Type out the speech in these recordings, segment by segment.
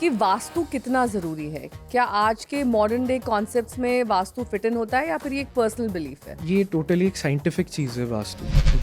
कि वास्तु कितना ज़रूरी है? क्या आज के मॉडर्न डे कॉन्सेप्ट्स में वास्तु फिट इन होता है या फिर ये एक पर्सनल बिलीफ है? ये टोटली एक साइंटिफिक चीज़ है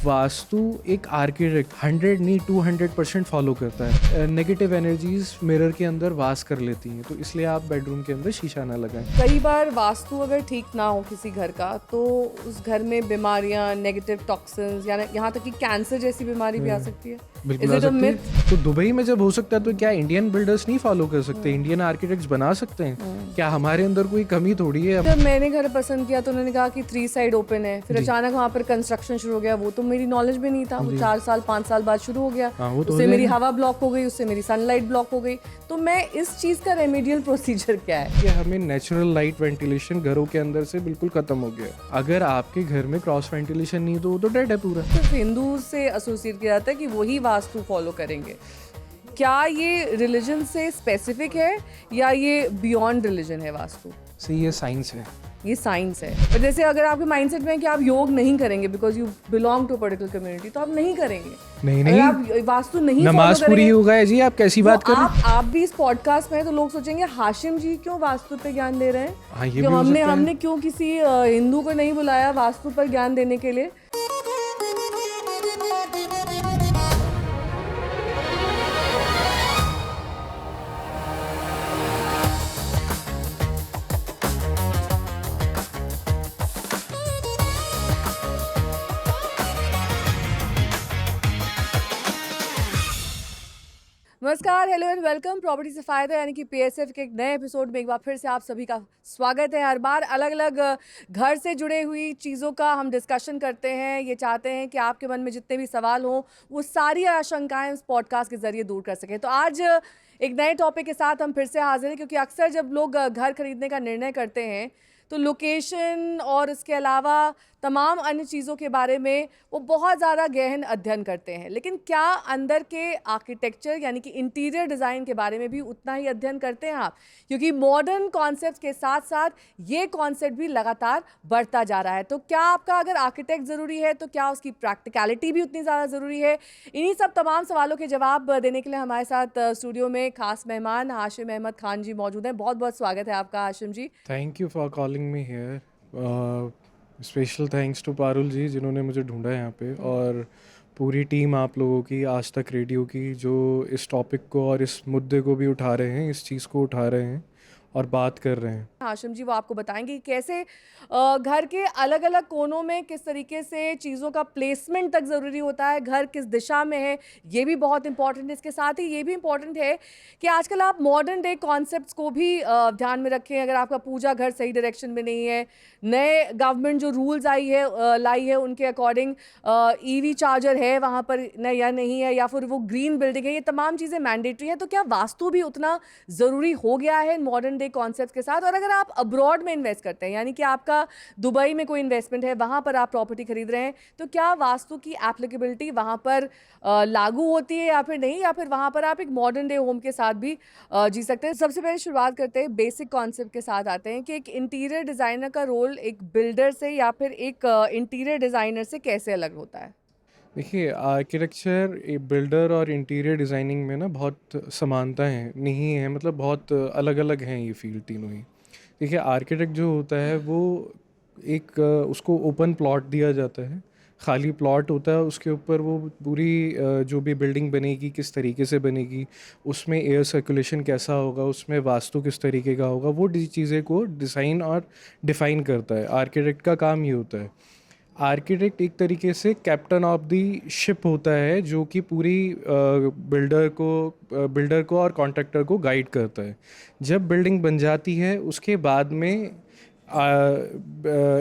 वास्तु एक आर्किटेक्ट 100 नहीं 200% फॉलो करता है। नेगेटिव एनर्जीज मिरर के अंदर वास कर लेती हैं, तो इसलिए आप बेडरूम के अंदर शीशा ना लगाएं। कई बार वास्तु अगर ठीक ना हो किसी घर का तो उस घर में बीमारियां, नेगेटिव टॉक्सिन्स या यहाँ तक कि कैंसर जैसी बीमारी भी आ सकती है। बिल्कुल Is आ it a सकती है। myth? तो दुबई में जब हो सकता है तो क्या इंडियन बिल्डर्स नहीं फॉलो कर सकते? इंडियन आर्किटेक्ट्स बना सकते हैं? क्या हमारे अंदर कोई कमी थोड़ी है? जब मैंने घर पसंद किया तो उन्होंने कहा कि 3 साइड ओपन है, फिर अचानक वहाँ पर कंस्ट्रक्शन शुरू हो गया। वो तो मेरी नॉलेज में नहीं था, वो 4 साल 5 साल बाद शुरू हो गया। वो तो उससे मेरी हवा ब्लॉक हो गई, उससे मेरी सनलाइट ब्लॉक हो गई। तो मैं इस चीज का रेमेडियल प्रोसीजर क्या है? कि हमें नेचुरल लाइट वेंटिलेशन घरों के अंदर से बिल्कुल खत्म हो गया। अगर आपके घर में क्रॉस वेंटिलेशन नहीं तो वो तो डेड है पूरा। सिर्फ हिंदू से एसोसिएट किया जाता है कि वही वास्तु फॉलो करेंगे। क्या ये रिलीजन से स्पेसिफिक है या ये बियॉन्ड रिलीजन है वास्तु? सही, ये साइंस है। ये साइंस है। पर जैसे अगर आपके माइंडसेट में है कि आप योग नहीं करेंगे because you belong to particular community, तो आप नहीं करेंगे। नहीं अगर आप वास्तु नहीं नमाज follow पूरी करेंगे, हो गए जी, आप कैसी बात कर रहे हैं? आप भी इस पॉडकास्ट में हैं तो लोग सोचेंगे हाशिम जी क्यों वास्तु पे ज्ञान दे रहे हैं। हाँ, ये क्यों भी हो सकता है। हमने क्यों किसी हिंदू को नहीं बुलाया वास्तु पर ज्ञान देने के लिए? नमस्कार, हेलो एंड वेलकम। प्रॉपर्टी से फायदा यानी कि पीएसएफ के एक नए एपिसोड में एक बार फिर से आप सभी का स्वागत है। हर बार अलग अलग घर से जुड़े हुई चीज़ों का हम डिस्कशन करते हैं। ये चाहते हैं कि आपके मन में जितने भी सवाल हों वो सारी आशंकाएं उस पॉडकास्ट के जरिए दूर कर सकें। तो आज एक नए टॉपिक के साथ हम फिर से हाजिर हैं, क्योंकि अक्सर जब लोग घर खरीदने का निर्णय करते हैं तो लोकेशन और इसके अलावा तमाम अन्य चीज़ों के बारे में वो बहुत ज़्यादा गहन अध्ययन करते हैं। लेकिन क्या अंदर के आर्किटेक्चर यानी कि इंटीरियर डिज़ाइन के बारे में भी उतना ही अध्ययन करते हैं आप? क्योंकि मॉडर्न कॉन्सेप्ट के साथ साथ ये कॉन्सेप्ट भी लगातार बढ़ता जा रहा है। तो क्या आपका अगर आर्किटेक्ट ज़रूरी है तो क्या उसकी प्रैक्टिकलिटी भी उतनी ज़्यादा ज़रूरी है? इन्हीं सब तमाम सवालों के जवाब देने के लिए हमारे साथ स्टूडियो में खास मेहमान हाशिम अहमद खान जी मौजूद हैं। बहुत बहुत स्वागत है आपका Hashim ji. Thank you for calling me here. Special thanks to Parul ji जिन्होंने मुझे ढूंढा यहाँ पे, और पूरी टीम आप लोगों की, आज तक रेडियो की, जो इस टॉपिक को और इस मुद्दे को भी उठा रहे हैं, इस चीज़ को उठा रहे हैं और बात कर रहे हैं। हाशिम जी वो आपको बताएंगे कि कैसे घर के अलग अलग कोनों में किस तरीके से चीज़ों का प्लेसमेंट तक ज़रूरी होता है, घर किस दिशा में है ये भी बहुत इंपॉर्टेंट है। इसके साथ ही ये भी इम्पॉर्टेंट है कि आजकल आप मॉडर्न डे कॉन्सेप्ट्स को भी ध्यान में रखें। अगर आपका पूजा घर सही डायरेक्शन में नहीं है, नए गवर्नमेंट जो रूल्स लाई है उनके अकॉर्डिंग ईवी चार्जर है वहाँ पर या नहीं है, या फिर वो ग्रीन बिल्डिंग है, ये तमाम चीज़ें मैंडेटरी हैं, तो क्या वास्तु भी उतना ज़रूरी हो गया है मॉडर्न डे कॉन्सेप्ट के साथ? और अगर आप अब्रॉड में इन्वेस्ट करते हैं यानी कि आपका दुबई में कोई इन्वेस्टमेंट है, वहाँ पर आप प्रॉपर्टी खरीद रहे हैं, तो क्या वास्तु की एप्लीकेबिलिटी वहाँ पर लागू होती है या फिर नहीं, या फिर वहाँ पर आप एक मॉडर्न डे होम के साथ भी जी सकते हैं? सबसे पहले शुरुआत करते हैं बेसिक कॉन्सेप्ट के साथ आते हैं कि एक इंटीरियर डिज़ाइनर का रोल एक बिल्डर से या फिर एक इंटीरियर डिज़ाइनर से कैसे अलग होता है? देखिए, आर्किटेक्चर, बिल्डर और इंटीरियर डिज़ाइनिंग में ना बहुत समानताएं नहीं है, मतलब बहुत अलग अलग हैं ये फील्ड तीनों ही। देखिए, आर्किटेक्ट जो होता है वो एक उसको ओपन प्लॉट दिया जाता है, खाली प्लॉट होता है, उसके ऊपर वो पूरी जो भी बिल्डिंग बनेगी किस तरीके से बनेगी, उसमें एयर सर्कुलेशन कैसा होगा, उसमें वास्तु किस तरीके का होगा, वो चीज़ें को डिज़ाइन और डिफ़ाइन करता है। आर्किटेक्ट का काम ये होता है। आर्किटेक्ट एक तरीके से कैप्टन ऑफ द शिप होता है, जो कि पूरी बिल्डर को और कॉन्ट्रैक्टर को गाइड करता है। जब बिल्डिंग बन जाती है उसके बाद में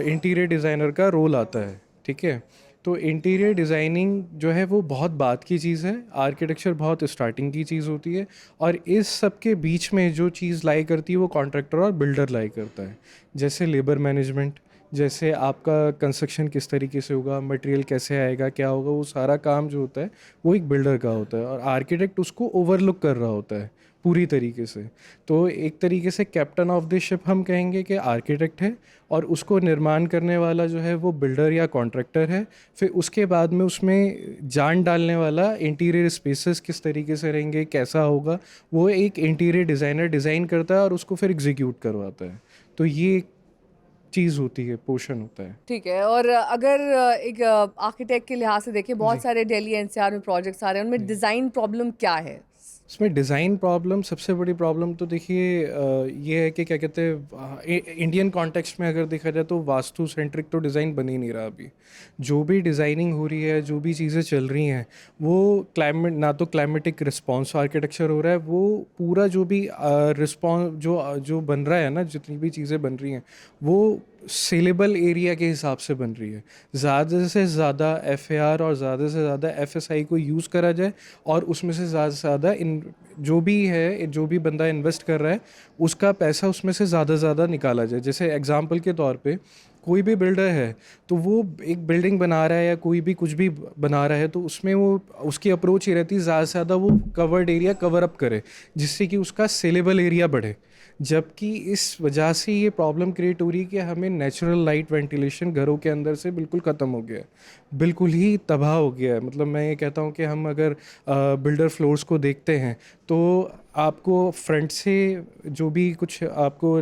इंटीरियर डिज़ाइनर का रोल आता है, ठीक है। तो इंटीरियर डिज़ाइनिंग जो है वो बहुत बात की चीज़ है, आर्किटेक्चर बहुत स्टार्टिंग की चीज़ होती है, और इस सब के बीच में जो चीज़ लाई करती है वो कॉन्ट्रैक्टर और बिल्डर लाई करता है। जैसे लेबर मैनेजमेंट, जैसे आपका कंस्ट्रक्शन किस तरीके से होगा, मटेरियल कैसे आएगा, क्या होगा, वो सारा काम जो होता है वो एक बिल्डर का होता है, और आर्किटेक्ट उसको ओवरलुक कर रहा होता है पूरी तरीके से। तो एक तरीके से कैप्टन ऑफ द शिप हम कहेंगे कि आर्किटेक्ट है, और उसको निर्माण करने वाला जो है वो बिल्डर या कॉन्ट्रैक्टर है। फिर उसके बाद में उसमें जान डालने वाला इंटीरियर स्पेसेस किस तरीके से रहेंगे, कैसा होगा, वो एक इंटीरियर डिज़ाइनर डिज़ाइन करता है और उसको फिर एग्जीक्यूट करवाता है। तो ये एक चीज़ होती है, पोर्शन होता है। ठीक है। और अगर एक आर्किटेक्ट के लिहाज से देखें, बहुत जी। सारे दिल्ली एनसीआर में प्रोजेक्ट्स आ रहे हैं, उनमें डिज़ाइन प्रॉब्लम क्या है? इसमें डिज़ाइन प्रॉब्लम, सबसे बड़ी प्रॉब्लम तो देखिए ये है कि क्या कहते हैं, इंडियन कॉन्टेक्स्ट में अगर देखा जाए तो वास्तु सेंट्रिक तो डिज़ाइन बन ही नहीं रहा अभी। जो भी डिज़ाइनिंग हो रही है, जो भी चीज़ें चल रही हैं, वो क्लाइमेट, ना तो क्लाइमेटिक रिस्पॉन्स आर्किटेक्चर हो रहा है, वो पूरा जो भी रिस्पॉन्स जो बन रहा है ना, जितनी भी चीज़ें बन रही हैं वो सेलेबल एरिया के हिसाब से बन रही है। ज़्यादा से ज़्यादा एफएआर और ज़्यादा से ज़्यादा एफएसआई को यूज़ करा जाए, और उसमें से ज़्यादा से ज़्यादा इन जो भी है, जो भी बंदा इन्वेस्ट कर रहा है, उसका पैसा उसमें से ज़्यादा से ज़्यादा निकाला जाए। जैसे एग्जांपल के तौर पे कोई भी बिल्डर है, तो वो एक बिल्डिंग बना रहा है या कोई भी कुछ भी बना रहा है, तो उसमें वो उसकी अप्रोच ये रहती है ज़्यादा से ज़्यादा वो कवर्ड एरिया कवर अप करे, जिससे कि उसका सेलेबल एरिया बढ़े। जबकि इस वजह से ये प्रॉब्लम क्रिएट हो रही है कि हमें नेचुरल लाइट वेंटिलेशन घरों के अंदर से बिल्कुल ख़त्म हो गया है, बिल्कुल ही तबाह हो गया है। मतलब मैं ये कहता हूँ कि हम अगर बिल्डर फ्लोर्स को देखते हैं, तो आपको फ्रंट से जो भी कुछ आपको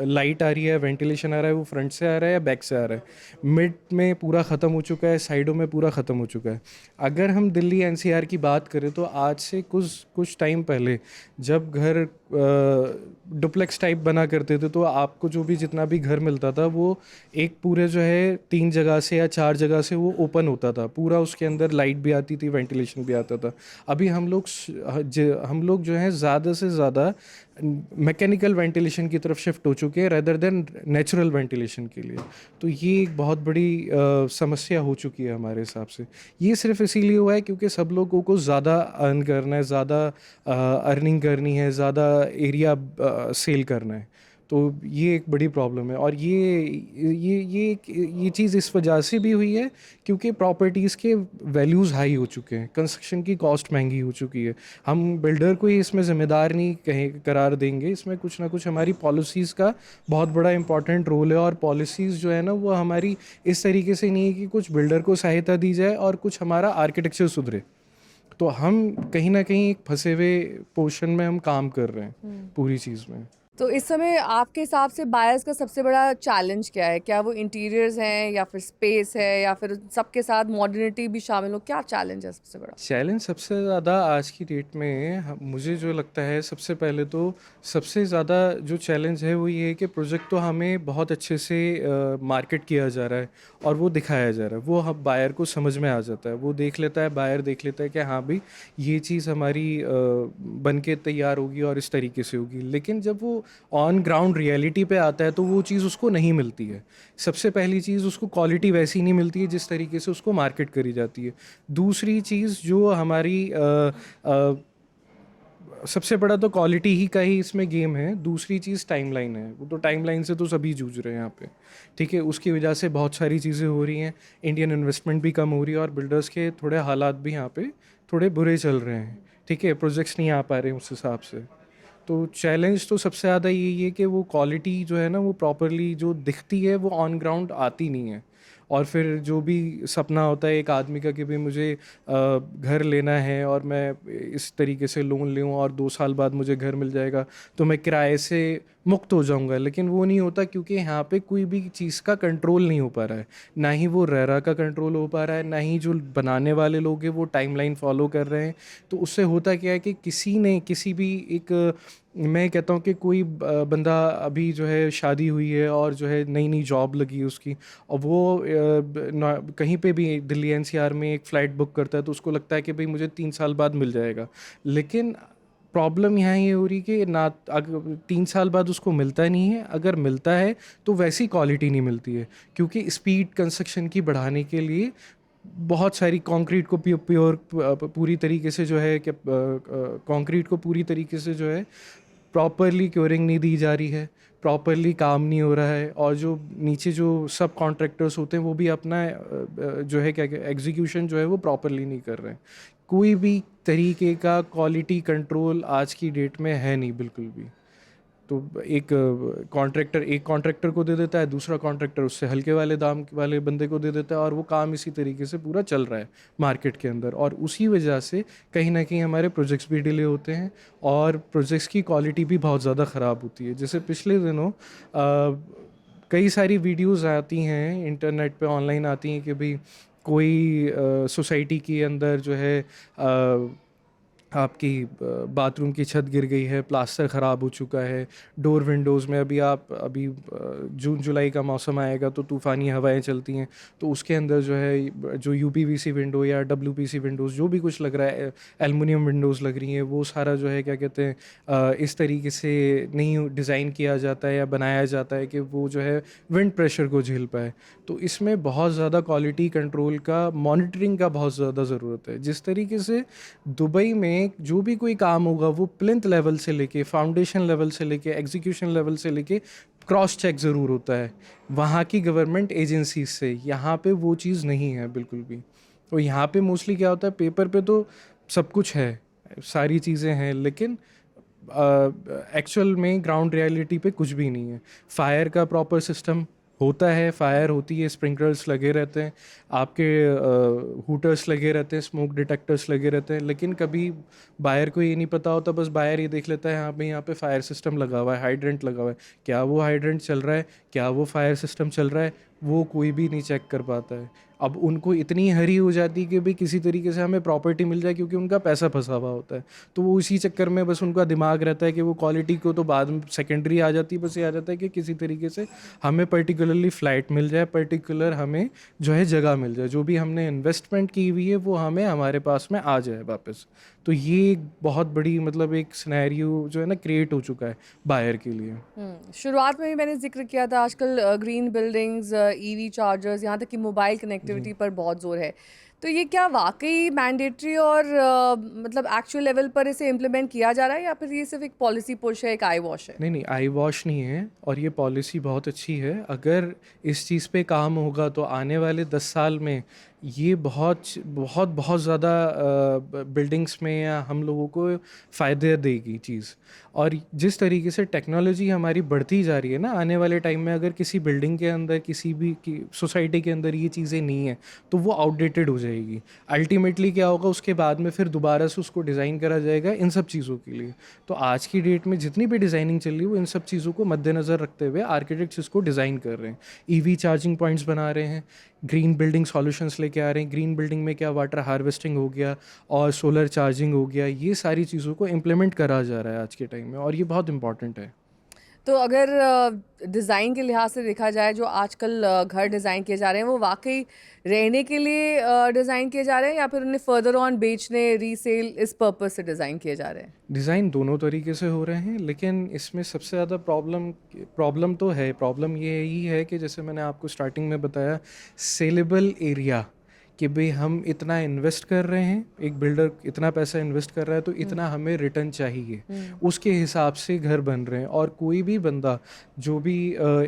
लाइट आ रही है, वेंटिलेशन आ रहा है, वो फ्रंट से आ रहा है या बैक से आ रहा है, मिड में पूरा ख़त्म हो चुका है, साइडों में पूरा ख़त्म हो चुका है। अगर हम दिल्ली एनसीआर की बात करें, तो आज से कुछ कुछ टाइम पहले जब घर डुप्लेक्स टाइप बना करते थे, तो आपको जो भी जितना भी घर मिलता था, वो एक पूरे जो है 3 जगह से या 4 जगह से वो ओपन होता था पूरा, उसके अंदर लाइट भी आती थी, वेंटिलेशन भी आता था। अभी हम लोग जो है ज़्यादा से ज़्यादा मैकेनिकल वेंटिलेशन की तरफ शिफ्ट हो चुके हैं रेदर देन नेचुरल वेंटिलेशन के लिए। तो ये एक बहुत बड़ी समस्या हो चुकी है हमारे हिसाब से। ये सिर्फ इसीलिए हुआ है क्योंकि सब लोगों को ज़्यादा अर्न करना है, ज़्यादा अर्निंग करनी है, ज़्यादा एरिया सेल करना है। तो ये एक बड़ी प्रॉब्लम है, और ये चीज़ इस वजह से भी हुई है क्योंकि प्रॉपर्टीज़ के वैल्यूज़ हाई हो चुके हैं, कंस्ट्रक्शन की कॉस्ट महंगी हो चुकी है। हम बिल्डर को ही इसमें ज़िम्मेदार नहीं कहें करार देंगे, इसमें कुछ ना कुछ हमारी पॉलिसीज़ का बहुत बड़ा इंपॉर्टेंट रोल है। और पॉलिसीज़ जो है ना, वो हमारी इस तरीके से नहीं है कि कुछ बिल्डर को सहायता दी जाए और कुछ हमारा आर्किटेक्चर सुधरे। तो हम कहीं ना कहीं एक फंसे हुए पोर्शन में हम काम कर रहे हैं पूरी चीज़ में। तो इस समय आपके हिसाब से बायर्स का सबसे बड़ा चैलेंज क्या है? क्या वो इंटीरियर्स हैं, या फिर स्पेस है, या फिर सबके साथ मॉडर्निटी भी शामिल हो? क्या चैलेंज है सबसे बड़ा? चैलेंज सबसे ज़्यादा आज की डेट में मुझे जो लगता है, सबसे पहले तो सबसे ज़्यादा जो चैलेंज है वो ये है कि प्रोजेक्ट तो हमें बहुत अच्छे से मार्केट किया जा रहा है और वो दिखाया जा रहा है, वो हम बायर को समझ में आ जाता है, वो देख लेता है, बायर देख लेता है कि हाँ भाई ये चीज़ हमारी बन के तैयार होगी और इस तरीके से होगी। लेकिन जब वो ऑन ग्राउंड रियलिटी पे आता है, तो वो चीज़ उसको नहीं मिलती है। सबसे पहली चीज़, उसको क्वालिटी वैसी नहीं मिलती है जिस तरीके से उसको मार्केट करी जाती है। दूसरी चीज़ जो हमारी सबसे बड़ा तो क्वालिटी ही का ही इसमें गेम है। दूसरी चीज़ टाइमलाइन है, वो तो टाइमलाइन से तो सभी जूझ रहे हैं यहाँ पे, ठीक है। उसकी वजह से बहुत सारी चीज़ें हो रही हैं, इंडियन इन्वेस्टमेंट भी कम हो रही है और बिल्डर्स के थोड़े हालात भी यहाँ पे थोड़े बुरे चल रहे हैं, ठीक है। प्रोजेक्ट्स नहीं आ पा रहे हैं उस हिसाब से। तो चैलेंज तो सबसे ज़्यादा यही है कि वो क्वालिटी जो है ना, वो प्रॉपरली जो दिखती है वो ऑन ग्राउंड आती नहीं है। और फिर जो भी सपना होता है एक आदमी का कि भाई मुझे घर लेना है और मैं इस तरीके से लोन लूँ और 2 साल बाद मुझे घर मिल जाएगा, तो मैं किराए से मुक्त हो जाऊंगा। लेकिन वो नहीं होता, क्योंकि यहाँ पे कोई भी चीज़ का कंट्रोल नहीं हो पा रहा है। ना ही वो रेरा का कंट्रोल हो पा रहा है, ना ही जो बनाने वाले लोग हैं वो टाइमलाइन फॉलो कर रहे हैं। तो उससे होता क्या है कि किसी भी एक, मैं कहता हूँ कि कोई बंदा अभी जो है शादी हुई है और जो है नई नई जॉब लगी है उसकी, और वो कहीं पे भी दिल्ली एनसीआर में एक फ़्लाइट बुक करता है, तो उसको लगता है कि भाई मुझे 3 साल बाद मिल जाएगा। लेकिन प्रॉब्लम यहाँ ये हो रही कि ना, अगर 3 साल बाद उसको मिलता नहीं है, अगर मिलता है तो वैसी क्वालिटी नहीं मिलती है, क्योंकि स्पीड कंस्ट्रक्शन की बढ़ाने के लिए बहुत सारी कंक्रीट को पूरी तरीके से जो है कि कंक्रीट को पूरी तरीके से जो है प्रॉपरली क्योरिंग नहीं दी जा रही है, प्रॉपरली काम नहीं हो रहा है, और जो नीचे जो सब कॉन्ट्रैक्टर्स होते हैं वो भी अपना जो है क्या एग्जीक्यूशन जो है वो प्रॉपरली नहीं कर रहे हैं। कोई भी तरीके का क्वालिटी कंट्रोल आज की डेट में है नहीं बिल्कुल भी। तो एक कॉन्ट्रैक्टर को दे देता है, दूसरा कॉन्ट्रैक्टर उससे हल्के वाले दाम वाले बंदे को दे देता है, और वो काम इसी तरीके से पूरा चल रहा है मार्केट के अंदर। और उसी वजह से कहीं ना कहीं हमारे प्रोजेक्ट्स भी डिले होते हैं और प्रोजेक्ट्स की क्वालिटी भी बहुत ज़्यादा ख़राब होती है। जैसे पिछले दिनों कई सारी वीडियोज़ आती हैं इंटरनेट पे, ऑनलाइन आती हैं कि भाई कोई सोसाइटी के अंदर जो है आपकी बाथरूम की छत गिर गई है, प्लास्टर ख़राब हो चुका है, डोर विंडोज़ में अभी जून जुलाई का मौसम आएगा तो तूफ़ानी हवाएं चलती हैं, तो उसके अंदर जो है जो यूपीवीसी विंडो या डब्ल्यूपीसी विंडोज़ जो भी कुछ लग रहा है, एल्युमिनियम विंडोज़ लग रही हैं, वो सारा जो है क्या कहते हैं इस तरीके से नहीं डिज़ाइन किया जाता है या बनाया जाता है कि वो जो है विंड प्रेशर को झेल पाए। तो इसमें बहुत ज़्यादा क्वालिटी कंट्रोल का, मॉनिटरिंग का बहुत ज़्यादा ज़रूरत है। जिस तरीके से दुबई में जो भी कोई काम होगा वो प्लिंथ लेवल से लेके, फाउंडेशन लेवल से लेके, एग्जीक्यूशन लेवल से लेके क्रॉस चेक ज़रूर होता है वहाँ की गवर्नमेंट एजेंसीज से। यहाँ पे वो चीज़ नहीं है बिल्कुल भी। तो यहाँ पे मोस्टली क्या होता है, पेपर पे तो सब कुछ है, सारी चीज़ें हैं, लेकिन एक्चुअल में ग्राउंड रियलिटी पे कुछ भी नहीं है। फायर का प्रॉपर सिस्टम होता है, फायर होती है, स्प्रिंकलर्स लगे रहते हैं, आपके हूटर्स लगे रहते हैं, स्मोक डिटेक्टर्स लगे रहते हैं, लेकिन कभी बायर को ये नहीं पता होता। बस बायर ये देख लेता है हाँ भाई यहाँ पे फायर सिस्टम लगा हुआ है, हाइड्रेंट लगा हुआ है, क्या वो हाइड्रेंट चल रहा है, क्या वो फायर सिस्टम चल रहा है, वो कोई भी नहीं चेक कर पाता है। अब उनको इतनी हरी हो जाती है कि भाई किसी तरीके से हमें प्रॉपर्टी मिल जाए, क्योंकि उनका पैसा फंसा हुआ होता है। तो वो उसी चक्कर में बस उनका दिमाग रहता है कि वो क्वालिटी को तो बाद में सेकेंडरी आ जाती है, बस ये आ जाता है कि किसी तरीके से हमें पर्टिकुलरली फ्लैट मिल जाए, पर्टिकुलर हमें जो है जगह मिल जाए, जो भी हमने इन्वेस्टमेंट की हुई है वो हमें हमारे पास में आ जाए वापस। तो ये एक बहुत बड़ी मतलब एक सिनेरियो जो है ना क्रिएट हो चुका है बायर के लिए। शुरुआत में भी मैंने ज़िक्र किया था, आजकल ग्रीन बिल्डिंग्स, ईवी चार्जर्स, यहाँ तक कि मोबाइल कनेक्टिविटी पर बहुत ज़ोर है। तो ये क्या वाक़ई मैंडेटरी और मतलब एक्चुअल लेवल पर इसे इम्प्लीमेंट किया जा रहा है, या फिर ये सिर्फ़ एक पॉलिसी पुश है, एक आई वॉश है? नहीं नहीं, आई वॉश नहीं है, और ये पॉलिसी बहुत अच्छी है। अगर इस चीज़ पे काम होगा तो आने वाले 10 साल में ये बहुत बहुत बहुत ज़्यादा बिल्डिंग्स में या हम लोगों को फ़ायदे देगी चीज़। और जिस तरीके से टेक्नोलॉजी हमारी बढ़ती जा रही है ना, आने वाले टाइम में अगर किसी बिल्डिंग के अंदर, किसी भी की सोसाइटी के अंदर ये चीज़ें नहीं हैं तो वो आउटडेटेड हो जाएगी। अल्टीमेटली क्या होगा, उसके बाद में फिर दोबारा से उसको डिज़ाइन करा जाएगा इन सब चीज़ों के लिए। तो आज की डेट में जितनी भी डिज़ाइनिंग चल रही है वो इन सब चीज़ों को मद्देनज़र रखते हुए आर्किटेक्ट्स इसको डिज़ाइन कर रहे हैं। ईवी चार्जिंग पॉइंट्स बना रहे हैं, ग्रीन बिल्डिंग सॉल्यूशंस लेके आ रहे हैं। ग्रीन बिल्डिंग में क्या वाटर हार्वेस्टिंग हो गया और सोलर चार्जिंग हो गया, ये सारी चीज़ों को इम्प्लीमेंट करा जा रहा है आज के टाइम में, और ये बहुत इंपॉर्टेंट है। तो अगर डिज़ाइन के लिहाज से देखा जाए, जो आजकल घर डिज़ाइन किए जा रहे हैं वो वाक़ई रहने के लिए डिज़ाइन किए जा रहे हैं, या फिर उन्हें फर्दर ऑन बेचने, रीसेल, इस पर्पस से डिज़ाइन किए जा रहे हैं? डिज़ाइन दोनों तरीके से हो रहे हैं, लेकिन इसमें सबसे ज़्यादा प्रॉब्लम तो है। प्रॉब्लम ये ही है कि जैसे मैंने आपको स्टार्टिंग में बताया, सेलेबल एरिया, कि भाई हम इतना इन्वेस्ट कर रहे हैं, एक बिल्डर इतना पैसा इन्वेस्ट कर रहा है तो इतना हमें रिटर्न चाहिए, उसके हिसाब से घर बन रहे हैं। और कोई भी बंदा जो भी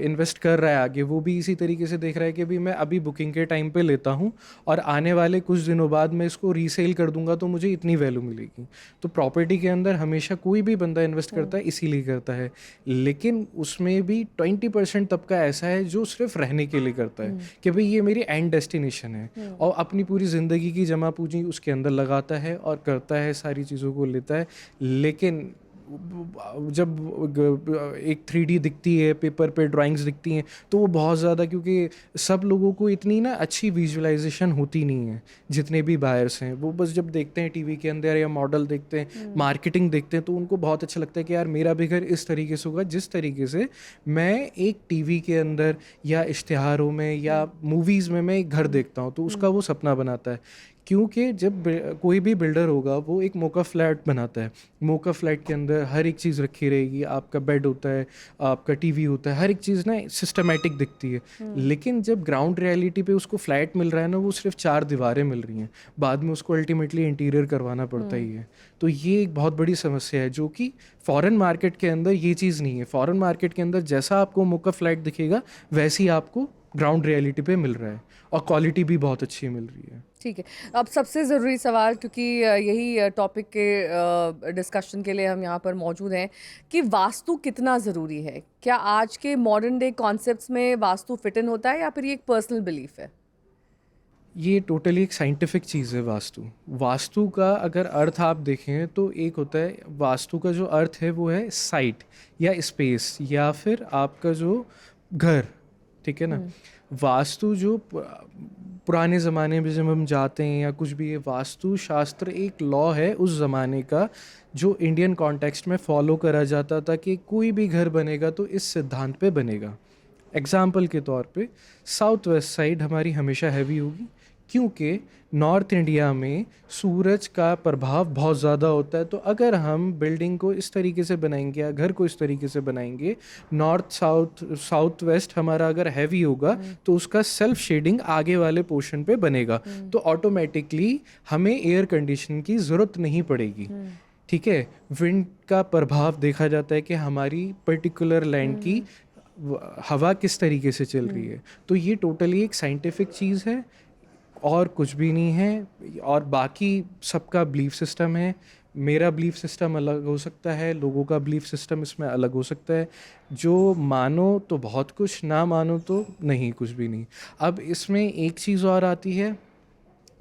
इन्वेस्ट कर रहा है आगे, वो भी इसी तरीके से देख रहा है कि भाई मैं अभी बुकिंग के टाइम पे लेता हूँ और आने वाले कुछ दिनों बाद मैं इसको रीसेल कर दूंगा तो मुझे इतनी वैल्यू मिलेगी। तो प्रॉपर्टी के अंदर हमेशा कोई भी बंदा इन्वेस्ट करता है इसीलिए करता है, लेकिन उसमें भी 20% तबका ऐसा है जो सिर्फ रहने के लिए करता है कि भाई ये मेरी एंड डेस्टिनेशन है, और अपनी पूरी ज़िंदगी की जमा पूंजी उसके अंदर लगाता है और करता है, सारी चीज़ों को लेता है। लेकिन जब एक 3D दिखती है, पेपर पे ड्राइंग्स दिखती हैं, तो वो बहुत ज़्यादा, क्योंकि सब लोगों को इतनी ना अच्छी विजुअलाइजेशन होती नहीं है। जितने भी बायर्स हैं वो बस जब देखते हैं टीवी के अंदर या मॉडल देखते हैं, मार्केटिंग देखते हैं, तो उनको बहुत अच्छा लगता है कि यार मेरा भी घर इस तरीके से होगा जिस तरीके से मैं एक टीवी के अंदर या इश्तिहारों में या मूवीज़ में मैं एक घर देखता हूँ, तो उसका वो सपना बनाता है। क्योंकि जब कोई भी बिल्डर होगा वो एक मोका फ्लैट बनाता है, मोका फ्लैट के अंदर हर एक चीज़ रखी रहेगी, आपका बेड होता है, आपका टीवी होता है, हर एक चीज़ ना सिस्टमेटिक दिखती है। लेकिन जब ग्राउंड रियलिटी पे उसको फ्लैट मिल रहा है ना, वो सिर्फ 4 दीवारें मिल रही हैं, बाद में उसको अल्टीमेटली इंटीरियर करवाना पड़ता ही है। तो ये एक बहुत बड़ी समस्या है जो कि फॉरेन मार्केट के अंदर ये चीज़ नहीं है। फॉरेन मार्केट के अंदर जैसा आपको मोका फ्लैट दिखेगा वैसे ही आपको ग्राउंड रियलिटी पे मिल रहा है, और क्वालिटी भी बहुत अच्छी मिल रही है। ठीक है। अब सबसे ज़रूरी सवाल, क्योंकि यही टॉपिक के डिस्कशन के लिए हम यहाँ पर मौजूद हैं, कि वास्तु कितना ज़रूरी है? क्या आज के मॉडर्न डे कॉन्सेप्ट्स में वास्तु फिट इन होता है या फिर ये एक पर्सनल बिलीफ है? ये टोटली एक साइंटिफिक चीज़ है वास्तु। वास्तु का अगर अर्थ आप देखें तो एक होता है, वास्तु का जो अर्थ है वो है साइट या स्पेस या फिर आपका जो घर, ठीक है ना। वास्तु जो पुराने ज़माने में जब हम जाते हैं या कुछ भी है, वास्तु शास्त्र एक लॉ है उस ज़माने का जो इंडियन कॉन्टेक्स्ट में फॉलो करा जाता था कि कोई भी घर बनेगा तो इस सिद्धांत पे बनेगा। एग्जाम्पल के तौर पे साउथ वेस्ट साइड हमारी हमेशा हैवी होगी, क्योंकि नॉर्थ इंडिया में सूरज का प्रभाव बहुत ज़्यादा होता है। तो अगर हम बिल्डिंग को इस तरीके से बनाएंगे या घर को इस तरीके से बनाएंगे, नॉर्थ साउथ वेस्ट हमारा अगर हैवी होगा तो उसका सेल्फ शेडिंग आगे वाले पोर्शन पे बनेगा, तो ऑटोमेटिकली हमें एयर कंडीशन की ज़रूरत नहीं पड़ेगी। ठीक है, विंड का प्रभाव देखा जाता है कि हमारी पर्टिकुलर लैंड की हवा किस तरीके से चल रही है। तो ये टोटली एक साइंटिफिक चीज़ है और कुछ भी नहीं है। और बाकी सबका बिलीफ सिस्टम है। मेरा बिलीफ सिस्टम अलग हो सकता है, लोगों का बिलीफ सिस्टम इसमें अलग हो सकता है। जो मानो तो बहुत कुछ, ना मानो तो नहीं, कुछ भी नहीं। अब इसमें एक चीज़ और आती है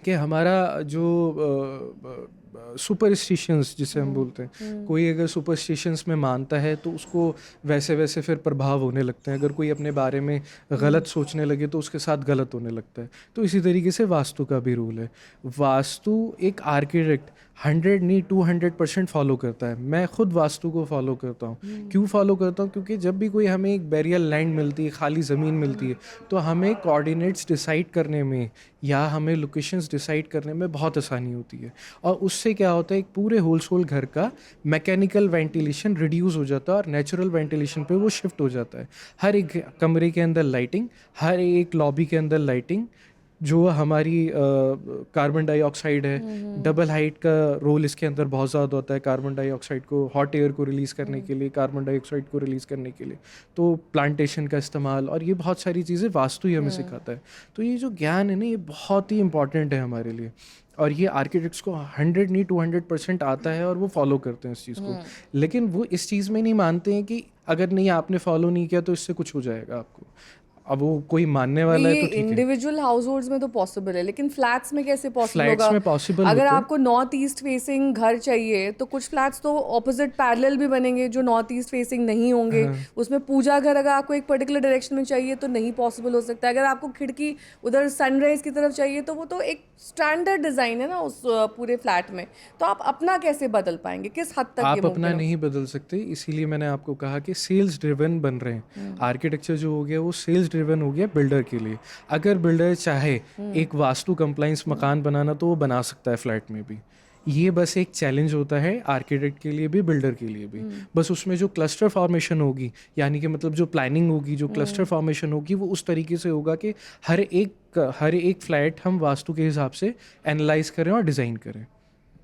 कि हमारा जो सुपरस्टिशंस जिसे हम बोलते हैं, कोई अगर सुपरस्टिशंस में मानता है तो उसको वैसे वैसे फिर प्रभाव होने लगते हैं। अगर कोई अपने बारे में गलत सोचने लगे तो उसके साथ गलत होने लगता है। तो इसी तरीके से वास्तु का भी रूल है। वास्तु एक आर्किटेक्ट 100 नहीं 200% फॉलो करता है। मैं खुद वास्तु को फॉलो करता हूँ। क्यों फॉलो करता हूँ? क्योंकि जब भी कोई हमें एक बैरियल लैंड मिलती है, खाली ज़मीन मिलती है, तो हमें कोऑर्डिनेट्स डिसाइड करने में या हमें लोकेशंस डिसाइड करने में बहुत आसानी होती है। और उससे क्या होता है, एक पूरे होल घर का मैकेनिकल वेंटिलेशन रिड्यूस हो जाता है और नेचुरल वेंटिलेशन पे वो शिफ्ट हो जाता है। हर एक कमरे के अंदर लाइटिंग, हर एक लॉबी के अंदर लाइटिंग, जो हमारी कार्बन डाइऑक्साइड है, डबल हाइट का रोल इसके अंदर बहुत ज़्यादा होता है। कार्बन डाइऑक्साइड को, हॉट एयर को रिलीज़ करने के लिए, कार्बन डाइऑक्साइड को रिलीज़ करने के लिए, तो प्लांटेशन का इस्तेमाल, और ये बहुत सारी चीज़ें वास्तु ही हमें सिखाता है। तो ये जो ज्ञान है ना, ये बहुत ही इंपॉर्टेंट है हमारे लिए। और ये आर्किटेक्ट्स को 100 नहीं 200% आता है और वो फॉलो करते हैं इस चीज़ को। लेकिन वो इस चीज़ में नहीं मानते हैं कि अगर नहीं आपने फॉलो नहीं किया तो इससे कुछ हो जाएगा आपको। अब वो कोई मानने वाला है ये तो ठीक है। इंडिविजुअल हाउस होल्ड्स में तो पॉसिबल है, लेकिन फ्लैट्स में कैसे पॉसिबल फ्लैट्स होगा? में पॉसिबल अगर होता है। आपको नॉर्थ ईस्ट फेसिंग घर चाहिए तो कुछ फ्लैट्स तो ऑपोजिट पैरेलल भी बनेंगे जो नॉर्थ ईस्ट फेसिंग नहीं होंगे। उसमें पूजा घर अगर आपको एक पर्टिकुलर डायरेक्शन में चाहिए तो नहीं पॉसिबल हो सकता। अगर आपको खिड़की उधर सनराइज की तरफ चाहिए तो वो तो एक स्टैंडर्ड डिज़ाइन है ना उस पूरे फ्लैट में। तो आप अपना कैसे बदल पाएंगे? किस हद तक ये आप अपना मुमकिन हो? नहीं बदल सकते। इसीलिए मैंने आपको कहा कि सेल्स ड्रिवन बन रहे हैं। आर्किटेक्चर जो हो गया वो सेल्स ड्रिवन हो गया बिल्डर के लिए। अगर बिल्डर चाहे एक वास्तु कंप्लाइंस मकान बनाना तो वो बना सकता है फ्लैट में भी। ये बस एक चैलेंज होता है आर्किटेक्ट के लिए भी, बिल्डर के लिए भी। बस उसमें जो क्लस्टर फॉर्मेशन होगी, यानी कि मतलब जो प्लानिंग होगी, जो क्लस्टर फॉर्मेशन होगी, वो उस तरीके से होगा कि हर एक फ्लैट हम वास्तु के हिसाब से एनालाइज करें और डिज़ाइन करें।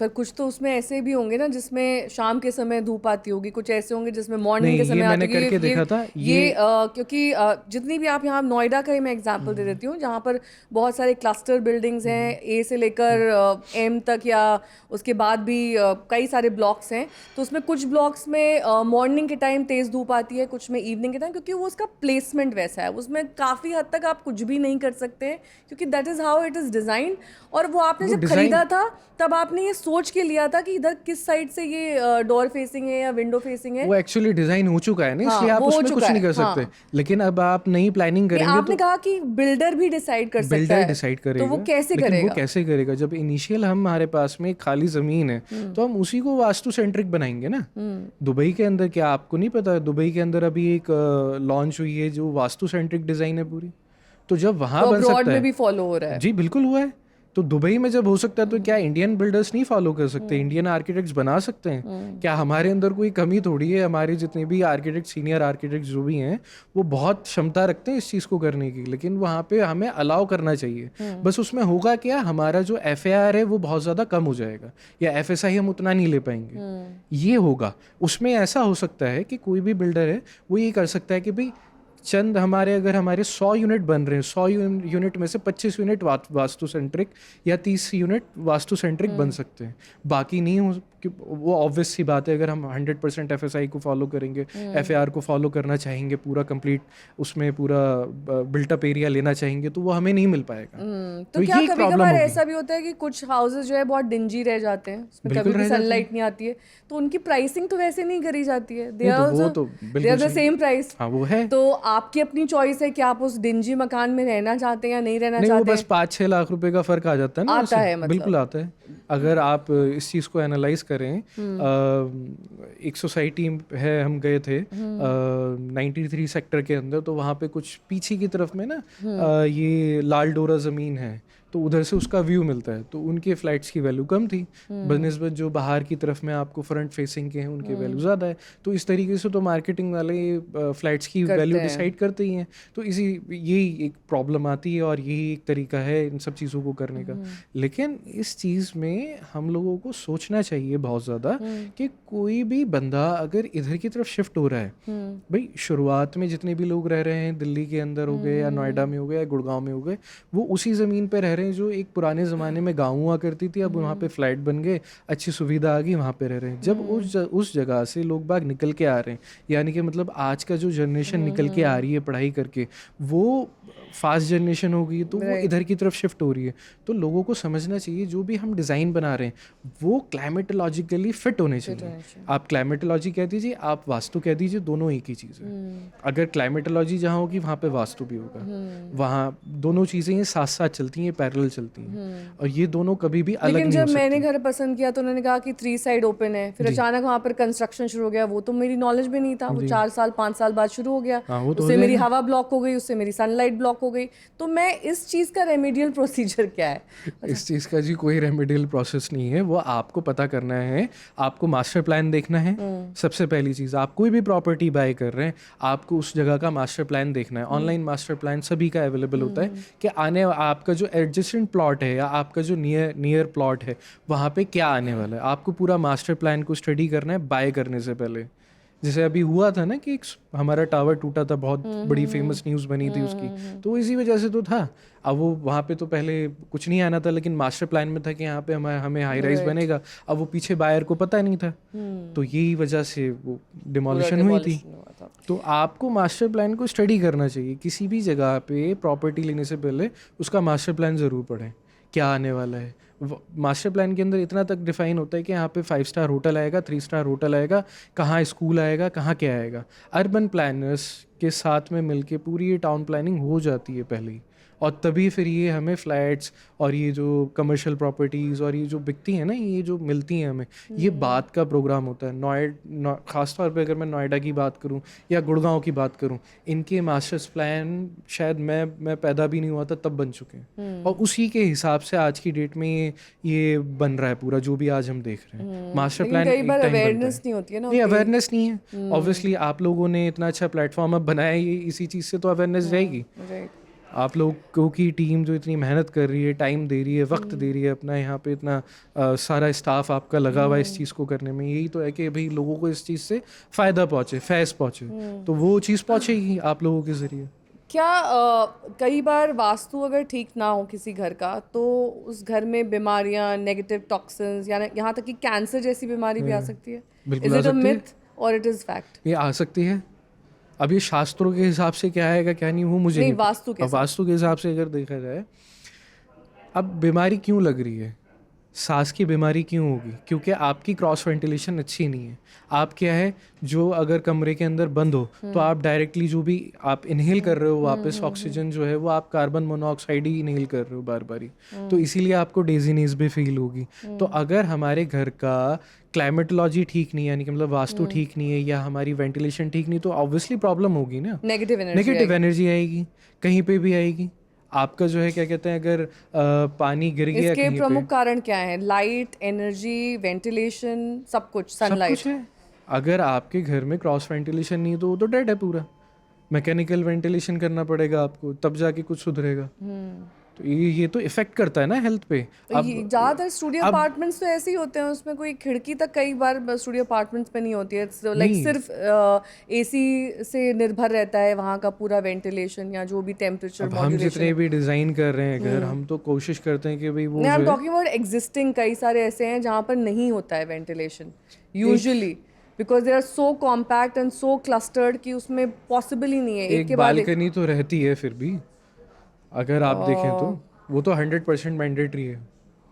पर कुछ तो उसमें ऐसे भी होंगे ना जिसमें शाम के समय धूप आती होगी, कुछ ऐसे होंगे जिसमें मॉर्निंग नहीं, के ये समय आती मैंने होगी। करके देखा था। क्योंकि जितनी भी आप यहाँ नोएडा का ही मैं एग्जांपल दे देती हूँ, जहाँ पर बहुत सारे क्लस्टर बिल्डिंग्स हैं, ए से लेकर एम तक, या उसके बाद भी कई सारे ब्लॉक्स हैं। तो उसमें कुछ ब्लॉक्स में मॉर्निंग के टाइम तेज़ धूप आती है, कुछ में इवनिंग के टाइम, क्योंकि वो उसका प्लेसमेंट वैसा है। उसमें काफ़ी हद तक आप कुछ भी नहीं कर सकते हैं, क्योंकि that is how it is designed. और वो आपने जब खरीदा था तब आपने ये सोच के लिया था कि इधर किस साइड से ये डोर फेसिंग है या विंडो फेसिंग है। वो एक्चुअली डिजाइन हो चुका है ना, हाँ, इसलिए आप वो हो उसमें कुछ चुका नहीं कर है, सकते। हाँ। लेकिन अब आप नई प्लानिंग नहीं, करेंगे आपने तो कहा कि बिल्डर भी डिसाइड कर सकता बिल्डर है, डिसाइड करेगा। तो वो कैसे लेकिन करेगा? वो कैसे करेगा? जब इनिशियल हमारे पास में एक खाली जमीन है तो हम उसी को वास्तु सेंट्रिक बनाएंगे ना। दुबई के अंदर, क्या आपको नहीं पता, दुबई के अंदर अभी एक लॉन्च हुई है जो वास्तु सेंट्रिक डिजाइन है पूरी। तो जब वहां तो बन अब्रॉड सकता में है। भी फॉलो हो रहा है। जी बिल्कुल हुआ है। तो दुबई में जब हो सकता है तो क्या इंडियन बिल्डर्स नहीं फॉलो कर सकते? इंडियन आर्किटेक्ट्स बना सकते हैं? क्या हमारे अंदर कोई कमी थोड़ी है? हमारे जितने भी आर्किटेक्ट, सीनियर आर्किटेक्ट जो भी हैं, वो बहुत क्षमता रखते हैं इस चीज़ को करने की, लेकिन वहाँ पे हमें अलाउ करना चाहिए। बस उसमें होगा क्या, हमारा जो FAR है वो बहुत ज़्यादा कम हो जाएगा, या FSI हम उतना नहीं ले पाएंगे, ये होगा। उसमें ऐसा हो सकता है कि कोई भी बिल्डर है वो ये कर सकता है कि भाई चंद अगर हमारे 100 यूनिट बन रहे हैं, 100 यूनिट में से 25 यूनिट वास्तु सेंट्रिक या 30 यूनिट वास्तु सेंट्रिक बन सकते हैं, बाकी नहीं हो। वो ऑब्वियस सी बात है, अगर हम 100% FSI को फॉलो करेंगे, FAR को फॉलो करना चाहेंगे, पूरा कंप्लीट उसमें पूरा बिल्टअप एरिया लेना चाहेंगे, तो वो हमें नहीं मिल पाएगा। तो क्या कभी कभार ऐसा भी होता है कि कुछ हाउसेज जो है बहुत डिंजी रह जाते हैं, उसमें कभी भी सनलाइट नहीं आती है, तो उनकी प्राइसिंग तो वैसे नहीं करी जाती है, they are the same price. हाँ, वो है। तो आपकी अपनी चॉइस है कि आप उस डिंजी मकान में रहना चाहते हैं या नहीं रहना नहीं, वो चाहते बस 5-6 लाख रुपए का फर्क आ जाता है ना, आता है, मतलब बिल्कुल आता है। अगर आप इस चीज़ को एनालाइज करें, एक सोसाइटी है, हम गए थे 93 सेक्टर के अंदर, तो वहाँ पे कुछ पीछे की तरफ में ना ये लाल डोरा ज़मीन है, तो उधर से उसका व्यू मिलता है, तो उनके फ्लैट्स की वैल्यू कम थी बनिस्बत जो बाहर की तरफ में आपको फ्रंट फेसिंग के हैं उनकी वैल्यू ज़्यादा है। तो इस तरीके से तो मार्केटिंग वाले फ्लैट्स की वैल्यू डिसाइड करते ही हैं। तो यही एक प्रॉब्लम आती है, और यही एक तरीका है इन सब चीज़ों को करने का। लेकिन इस चीज़ में हम लोगों को सोचना चाहिए बहुत ज़्यादा कि कोई भी बंदा अगर इधर की तरफ शिफ्ट हो रहा है, भाई शुरुआत में जितने भी लोग रह रहे हैं दिल्ली के अंदर हो गए या नोएडा में हो गए या गुड़गांव में हो गए, वो उसी ज़मीन पर रह रहे हैं जो एक पुराने ज़माने में गाँव हुआ करती थी, अब वहाँ पे फ्लैट बन गए, अच्छी सुविधा आ गई, वहाँ पे रह रहे हैं। जब उस जगह से लोग बाग निकल के आ रहे हैं, यानी कि मतलब आज का जो जनरेशन निकल के आ रही है पढ़ाई करके, वो फास्ट जनरेशन हो गई, तो वो इधर की तरफ शिफ्ट हो रही है। तो लोगों को समझना चाहिए जो भी हम डिज़ाइन बना रहे हैं वो क्लाइमेटोलॉजिकली फिट होने चाहिए। आप क्लाइमेटोलॉजी कह दीजिए, आप वास्तु कह दीजिए, दोनों एक ही चीज़ है। अगर क्लाइमेटोलॉजी जहाँ होगी वहाँ पे वास्तु भी होगा, वहाँ दोनों चीज़ें ये साथ साथ चलती हैं, पैरेलल चलती हैं, और ये दोनों कभी भी अलग नहीं हो सकती। लेकिन जब मैंने घर पसंद किया तो उन्होंने कहा कि 3 साइड ओपन है, फिर अचानक वहाँ पर कंस्ट्रक्शन शुरू हो गया, वो तो मेरी नॉलेज में नहीं था, वो 4 साल 5 साल बाद शुरू हो गया, उससे मेरी हवा ब्लॉक हो गई, उससे मेरी सनलाइट ब्लॉक हो गई। तो मैं इस चीज़ का रेमेडियल प्रोसीजर क्या है? इस चीज़ का जी कोई रेमेडियल प्रोसेस नहीं है, वो आपको पता करना है। आपको मास्टर प्लान देखना है, सबसे पहली चीज़। आप कोई भी प्रॉपर्टी बाय कर रहे हैं, आपको उस जगह का मास्टर प्लान देखना है। ऑनलाइन मास्टर प्लान सभी का अवेलेबल होता है कि आपका जो एडजेसेंट प्लॉट है या आपका जो नियर प्लॉट है वहाँ पे क्या आने वाला है, आपको पूरा मास्टर प्लान को स्टडी करना है बाय करने से पहले। जैसे अभी हुआ था ना कि एक हमारा टावर टूटा था, बहुत बड़ी फेमस न्यूज़ बनी थी उसकी, तो इसी वजह से तो था। अब वो वहाँ पे तो पहले कुछ नहीं आना था, लेकिन मास्टर प्लान में था कि यहाँ पे हमें हाई राइज बनेगा। अब वो पीछे बायर को पता नहीं था, तो यही वजह से वो डिमोलिशन हुई थी। तो आपको मास्टर प्लान को स्टडी करना चाहिए। किसी भी जगह पे प्रॉपर्टी लेने से पहले उसका मास्टर प्लान ज़रूर पढ़ें, क्या आने वाला है। मास्टर प्लान के अंदर इतना तक डिफाइन होता है कि यहाँ पे 5 स्टार होटल आएगा, 3 स्टार होटल आएगा, कहाँ स्कूल आएगा, कहाँ क्या आएगा। अर्बन प्लानर्स के साथ में मिलके पूरी ये टाउन प्लानिंग हो जाती है पहले ही, और तभी फिर ये हमें फ्लैट्स और ये जो कमर्शियल प्रॉपर्टीज़ और ये जो बिकती हैं ना, ये जो मिलती हैं हमें, ये बात का प्रोग्राम होता है। ख़ास तौर पे अगर मैं नोएडा की बात करूं या गुड़गांव की बात करूं, इनके मास्टर्स प्लान शायद मैं पैदा भी नहीं हुआ था तब बन चुके हैं, और उसी के हिसाब से आज की डेट में ये बन रहा है पूरा जो भी आज हम देख रहे हैं। मास्टर प्लान कई बार अवेयरनेस नहीं होती है ना, नहीं अवेयरनेस नहीं है। ऑब्वियसली आप लोगों ने इतना अच्छा प्लेटफॉर्म अब बनाया है, इसी चीज़ से तो अवेयरनेस रहेगी। आप लोगों की टीम जो इतनी मेहनत कर रही है, टाइम दे रही है, वक्त दे रही है अपना, यहाँ पे इतना सारा स्टाफ आपका लगा हुआ है इस चीज़ को करने में, यही तो है कि भाई लोगों को इस चीज़ से फ़ायदा पहुँचे, फैज़ पहुँचे, तो वो चीज़ पहुँचेगी आप लोगों के ज़रिए। क्या कई बार वास्तु अगर ठीक ना हो किसी घर का, तो उस घर में बीमारियां, नेगेटिव टॉक्सिन्स या यहाँ तक कि कैंसर जैसी बीमारी भी आ सकती है? बिल्कुल इज आ इट अ सकती है। मिथ और इट इज़ फैक्ट? ये आ सकती है। अब ये शास्त्रों के हिसाब से क्या आएगा क्या नहीं वो मुझे नहीं, नहीं वास्तु के अब वास्तु के हिसाब से अगर देखा जाए, अब बीमारी क्यों लग रही है, सांस की बीमारी क्यों होगी? क्योंकि आपकी क्रॉस वेंटिलेशन अच्छी नहीं है। आप क्या है, जो अगर कमरे के अंदर बंद हो तो आप डायरेक्टली जो भी आप इनहेल कर रहे हो वापस ऑक्सीजन जो है वो आप कार्बन मोनोऑक्साइड ही इनहेल कर रहे हो बार बारी, तो इसीलिए आपको डेजीनेस भी फील होगी। तो अगर हमारे घर का क्लाइमेटोलॉजी ठीक नहीं है, यानी कि मतलब वास्तु ठीक नहीं है या हमारी वेंटिलेशन ठीक नहीं, तो ऑब्वियसली प्रॉब्लम होगी ना, नेगेटिव एनर्जी आएगी, कहीं पे भी आएगी। आपका जो है क्या कहते हैं, अगर पानी गिर गया इसके कहीं पे, प्रमुख कारण क्या है? लाइट, एनर्जी, वेंटिलेशन, सब कुछ, सब कुछ सनलाइट। है। अगर आपके घर में क्रॉस वेंटिलेशन नहीं है तो वो तो डेड है पूरा। मैकेनिकल वेंटिलेशन करना पड़ेगा आपको, तब जाके कुछ सुधरेगा। तो ये तो इफेक्ट करता है ना हेल्थ पे। ये ज़्यादातर स्टूडियो अब अपार्टमेंट्स तो ऐसे ही होते हैं, उसमें कोई खिड़की तक कई बार स्टूडियो अपार्टमेंट्स में नहीं होती है, लाइक नहीं, सिर्फ एसी से निर्भर रहता है वहाँ का पूरा वेंटिलेशन या जो भी टेम्परेचर अब हम मॉड्यूलेशन जितने है। भी डिज़ाइन कर रहे हैं घर, हम तो कोशिश करते हैं कि भाई वो नहीं, आई एम जो है टॉकिंग अबाउट एग्जिस्टिंग, कई सारे ऐसे हैं जहाँ पर नहीं होता है वेंटिलेशन एक usually, because they are so compact and so clustered कि उसमें पॉसिबल ही नहीं है एक एक के बाद एक। बालकनी तो रहती है फिर भी, अगर आप देखें तो वो तो 100% मैंडेटरी है।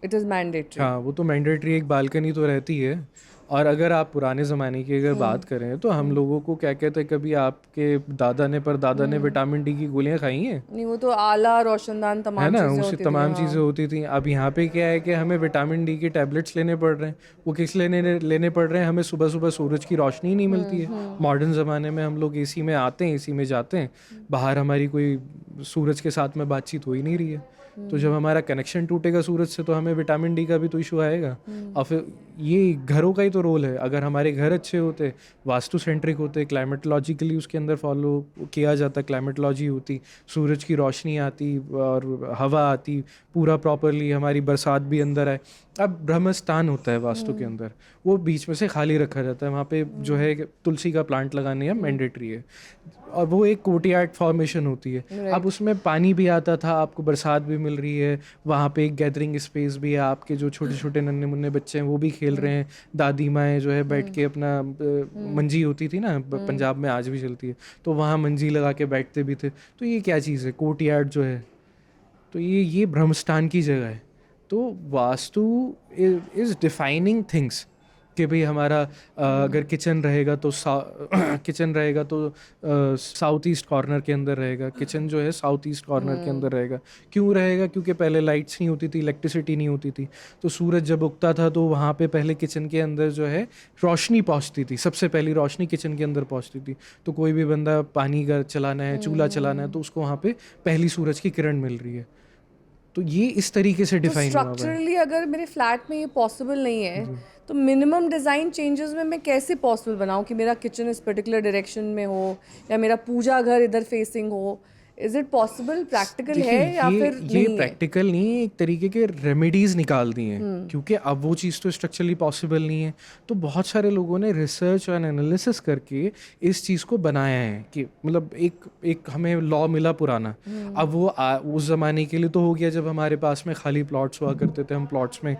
It is mandatory. हाँ, वो तो मैंडेटरी एक बालकनी तो रहती है। और अगर आप पुराने ज़माने की अगर बात करें तो हम लोगों को क्या कहते हैं, कभी आपके दादा ने परदादा ने विटामिन डी की गोलियां खाई हैं, नहीं, वो तो आला रोशनदान है तमाम ना, चीज़ें उससे होती थी, तमाम हाँ। चीज़ें होती थी। अब यहाँ पे क्या है कि हमें विटामिन डी के टैबलेट्स लेने पड़ रहे हैं। वो किस लेने पड़ रहे हैं, हमें सुबह सुबह सूरज की रोशनी नहीं मिलती है। मॉडर्न ज़माने में हम लोग एसी में आते हैं, एसी में जाते हैं, बाहर हमारी कोई सूरज के साथ में बातचीत हो ही नहीं रही है। तो जब हमारा कनेक्शन टूटेगा सूरज से तो हमें विटामिन डी का भी तो इशू आएगा। और फिर ये घरों का ही तो रोल है। अगर हमारे घर अच्छे होते, वास्तु सेंट्रिक होते, क्लाइमेटोलॉजिकली उसके अंदर फॉलो किया जाता, क्लाइमेटोलॉजी होती, सूरज की रोशनी आती और हवा आती पूरा प्रॉपरली, हमारी बरसात भी अंदर आए। अब ब्रह्मस्थान होता है वास्तु के अंदर, वो बीच में से खाली रखा जाता है, वहाँ पे जो है तुलसी का प्लांट लगाने या मैंडेटरी है। और वो एक कोर्टयार्ड फॉर्मेशन होती है। अब उसमें पानी भी आता था, आपको बरसात भी मिल रही है, वहाँ पे एक गैदरिंग स्पेस भी है, आपके जो छोटे छोटे नन्हे मुन्ने बच्चे हैं वो भी खेल रहे हैं, दादी माएँ जो है बैठ के अपना मंजी होती थी ना, पंजाब में आज भी चलती है, तो वहाँ मंजी लगा के बैठते भी थे। तो ये क्या चीज़ है, कोर्टयार्ड जो है, तो ये ब्रह्मस्थान की जगह है। तो वास्तु इज़ डिफाइनिंग थिंग्स कि भाई हमारा अगर किचन रहेगा तो किचन रहेगा तो साउथ ईस्ट कॉर्नर के अंदर रहेगा। किचन जो है साउथ ईस्ट कॉर्नर के अंदर रहेगा। क्यों रहेगा? क्योंकि पहले लाइट्स नहीं होती थी, इलेक्ट्रिसिटी नहीं होती थी, तो सूरज जब उगता था तो वहाँ पे पहले किचन के अंदर जो है रोशनी पहुँचती थी, सबसे पहली रोशनी किचन के अंदर पहुँचती थी। तो कोई भी बंदा पानी का चलाना है, चूल्हा चलाना है, तो उसको वहाँ पे पहली सूरज की किरण मिल रही है। तो ये इस तरीके से तो डिफाइन हुआ हुआ है। स्ट्रक्चरली अगर मेरे फ्लैट में ये पॉसिबल नहीं है, तो मिनिमम डिज़ाइन चेंजेस में मैं कैसे पॉसिबल बनाऊं कि मेरा किचन इस पर्टिकुलर डायरेक्शन में हो या मेरा पूजा घर इधर फेसिंग हो? इज इट पॉसिबल, प्रैक्टिकल है देखिए, या फिर ये नहीं है? प्रैक्टिकल नहीं है, एक तरीके के रेमेडीज निकाल दिए हैं, क्योंकि अब वो चीज़ तो स्ट्रक्चरली पॉसिबल नहीं है। तो बहुत सारे लोगों ने रिसर्च और एनालिसिस करके इस चीज़ को बनाया है कि मतलब एक हमें लॉ मिला पुराना। अब वो उस ज़माने के लिए तो हो गया जब हमारे पास में खाली प्लॉट्स हुआ करते थे, हम प्लॉट्स में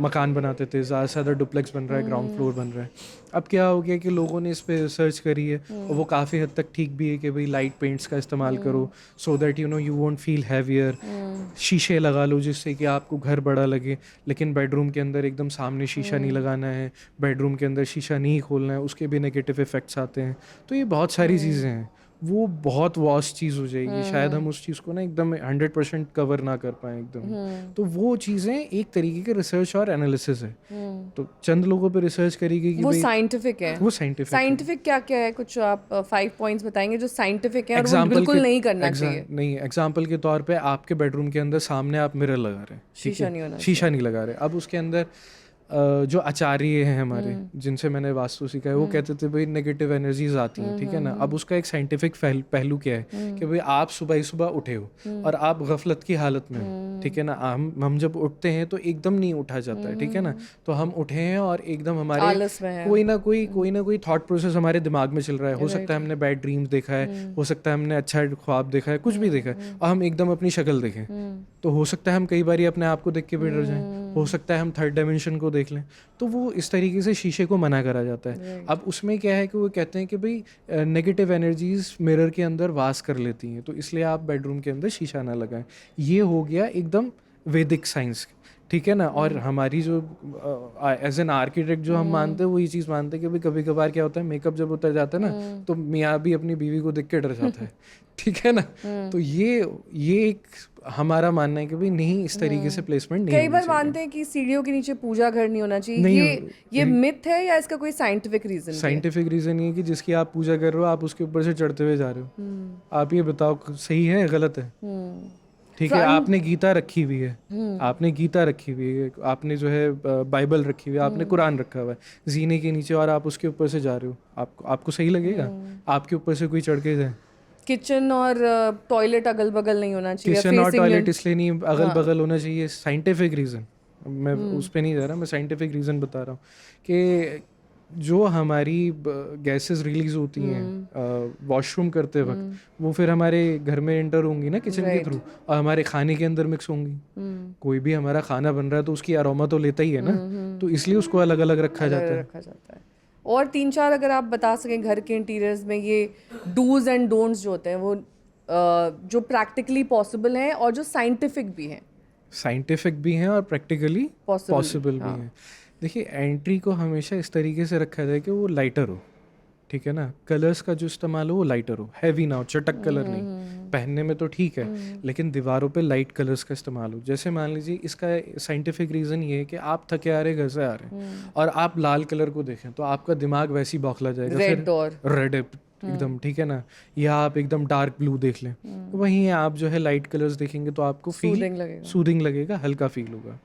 मकान बनाते थे, ज़्यादा से ज़्यादा डुप्लेक्स बन रहा है, ग्राउंड फ्लोर बन रहा है। अब क्या हो गया कि लोगों ने इस पे रिसर्च करी है और वो काफ़ी हद तक ठीक भी है कि भाई लाइट पेंट्स का इस्तेमाल करो, so that you won't feel heavier. शीशे लगा लो जिससे कि आपको घर बड़ा लगे, लेकिन बेडरूम के अंदर एकदम सामने शीशा नहीं लगाना है, बेडरूम के अंदर शीशा नहीं खोलना है, उसके भी नेगेटिव इफेक्ट्स आते हैं। तो ये बहुत सारी चीज़ें हैं, वो बहुत वॉस्ट चीज़ हो जाएगी, शायद हम उस चीज़ को ना एकदम 100% कवर ना कर पाए एकदम। तो वो चीज़ें एक तरीके के रिसर्च और एनालिसिस है। तो चंद लोगों पे रिसर्च करेगी कि वो भाई साइंटिफिक है? वो साइंटिफिक साइंटिफिक क्या क्या है? कुछ आप 5 पॉइंट्स बताएंगे जो साइंटिफिक है और वो एग्जाम्पल बिल्कुल नहीं करना चाहिए? नहीं, एग्जाम्पल के तौर पे आपके बेडरूम के अंदर सामने आप मिरर लगा रहे हैं, ठीक शीशा है? नहीं होना शीशा नहीं लगा रहे। अब उसके अंदर जो आचार्य हैं हमारे, जिनसे मैंने वास्तु सीखा है, वो कहते थे भाई नेगेटिव एनर्जीज आती हैं, ठीक है ना। अब उसका एक साइंटिफिक पहलू क्या है कि भाई आप सुबह ही सुबह उठे हो और आप गफलत की हालत में हो, ठीक है ना। हम जब उठते हैं तो एकदम नहीं उठा जाता है, ठीक है ना। तो हम उठे हैं और एकदम हमारे आलस में है। कोई ना कोई थॉट प्रोसेस हमारे दिमाग में चल रहा है। हो सकता है हमने बैड ड्रीम्स देखा है, हो सकता है हमने अच्छा ख्वाब देखा है, कुछ भी देखा है, और हम एकदम अपनी शक्ल देखें। तो हो सकता है हम कई बार अपने आप को देख के भी डर जाएं, हो सकता है हम थर्ड डायमेंशन को देख लें। तो वो इस तरीके से शीशे को मना करा जाता है। अब उसमें क्या है कि वो कहते हैं कि भाई नेगेटिव एनर्जीज मिरर के अंदर वास कर लेती हैं, तो इसलिए आप बेडरूम के अंदर शीशा ना लगाएं। ये हो गया एकदम वैदिक साइंस, ठीक है ना। और हमारी जो एज एन आर्किटेक्ट जो हम मानते हैं, वो ये चीज़ मानते हैं कि भाई कभी कभार क्या होता है, मेकअप जब उतर जाता है ना, तो मियाँ भी अपनी बीवी को देख के डर जाता है, ठीक है ना। तो ये एक हमारा मानना है कि भाई नहीं, इस तरीके से प्लेसमेंट नहीं कई बार होनी चाहिए। मानते हैं कि सीढ़ियों के नीचे पूजा घर नहीं होना चाहिए। नहीं, ये मिथ है या इसका कोई साइंटिफिक रीजन है? साइंटिफिक रीज़न ये है कि जिसकी आप पूजा कर रहे हो, आप उसके ऊपर से चढ़ते हुए जा रहे हो। आप ये बताओ, सही है गलत है? ठीक है, आपने गीता रखी हुई है, आपने गीता रखी हुई है, आपने जो है बाइबल रखी हुई है, आपने कुरान रखा हुआ है जीने के नीचे, और आप उसके ऊपर से जा रहे हो, आपको सही लगेगा आपके ऊपर से कोई चढ़ के जाए? किचन और टॉयलेट अगल बगल नहीं होना चाहिए, किचन और facing टॉयलेट in- इसलिए नहीं अगल बगल होना चाहिए, साइंटिफिक रीज़न, मैं उस पे नहीं जा रहा, मैं साइंटिफिक रीज़न बता रहा हूँ कि जो हमारी गैसेस रिलीज होती हैं वॉशरूम करते वक्त, वो फिर हमारे घर में एंटर होंगी ना किचन के थ्रू, और हमारे खाने के अंदर मिक्स होंगी। कोई भी हमारा खाना बन रहा है तो उसकी अरोमा तो लेता ही है ना, तो इसलिए उसको अलग अलग रखा जाता है। रखा जाता है। और 3-4 अगर आप बता सकें घर के इंटीरियर्स में ये डूज एंड डोंट्स जो होते हैं वो जो प्रैक्टिकली पॉसिबल हैं और जो साइंटिफिक भी हैं। साइंटिफिक भी हैं और प्रैक्टिकली Possible, पॉसिबल भी हैं। देखिए, एंट्री को हमेशा इस तरीके से रखा जाए कि वो लाइटर हो, ठीक है ना, कलर्स का जो इस्तेमाल हो वो लाइटर हो, हैवी ना हो, चटक कलर नहीं। पहनने में तो ठीक है, लेकिन दीवारों पे लाइट कलर्स का इस्तेमाल हो। जैसे मान लीजिए, इसका साइंटिफिक रीज़न ये है कि आप थके आ रहे घर से आ रहे हैं और आप लाल कलर को देखें तो आपका दिमाग वैसे ही बौखला जाएगा, रेड और रेड एकदम, ठीक है ना, या आप एकदम डार्क ब्लू देख लें, वहीं आप जो है लाइट कलर्स देखेंगे तो आपको सूदिंग लगेगा, हल्का फील होगा।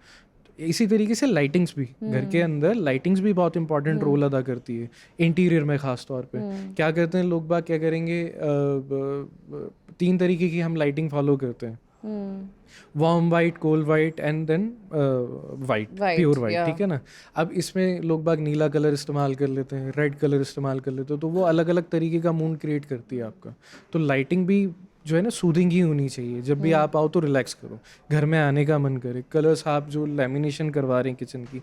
इसी तरीके से लाइटिंग्स भी, घर के अंदर लाइटिंग्स भी बहुत इंपॉर्टेंट रोल अदा करती है, इंटीरियर में ख़ास तौर पे। क्या करते हैं लोग बाग, क्या करेंगे, 3 तरीके की हम लाइटिंग फॉलो करते हैं, warm white, cold white and then white, pure white, ठीक है ना। अब इसमें लोग बाग नीला कलर इस्तेमाल कर लेते हैं, रेड कलर इस्तेमाल कर लेते हैं, तो वो अलग अलग तरीके का मूड क्रिएट करती है आपका। तो लाइटिंग भी जो है ना सूदिंग ही होनी चाहिए। जब भी आप आओ तो रिलैक्स करो, घर में आने का मन करे। कलर्स आप जो लेमिनेशन करवा रहे हैं किचन की,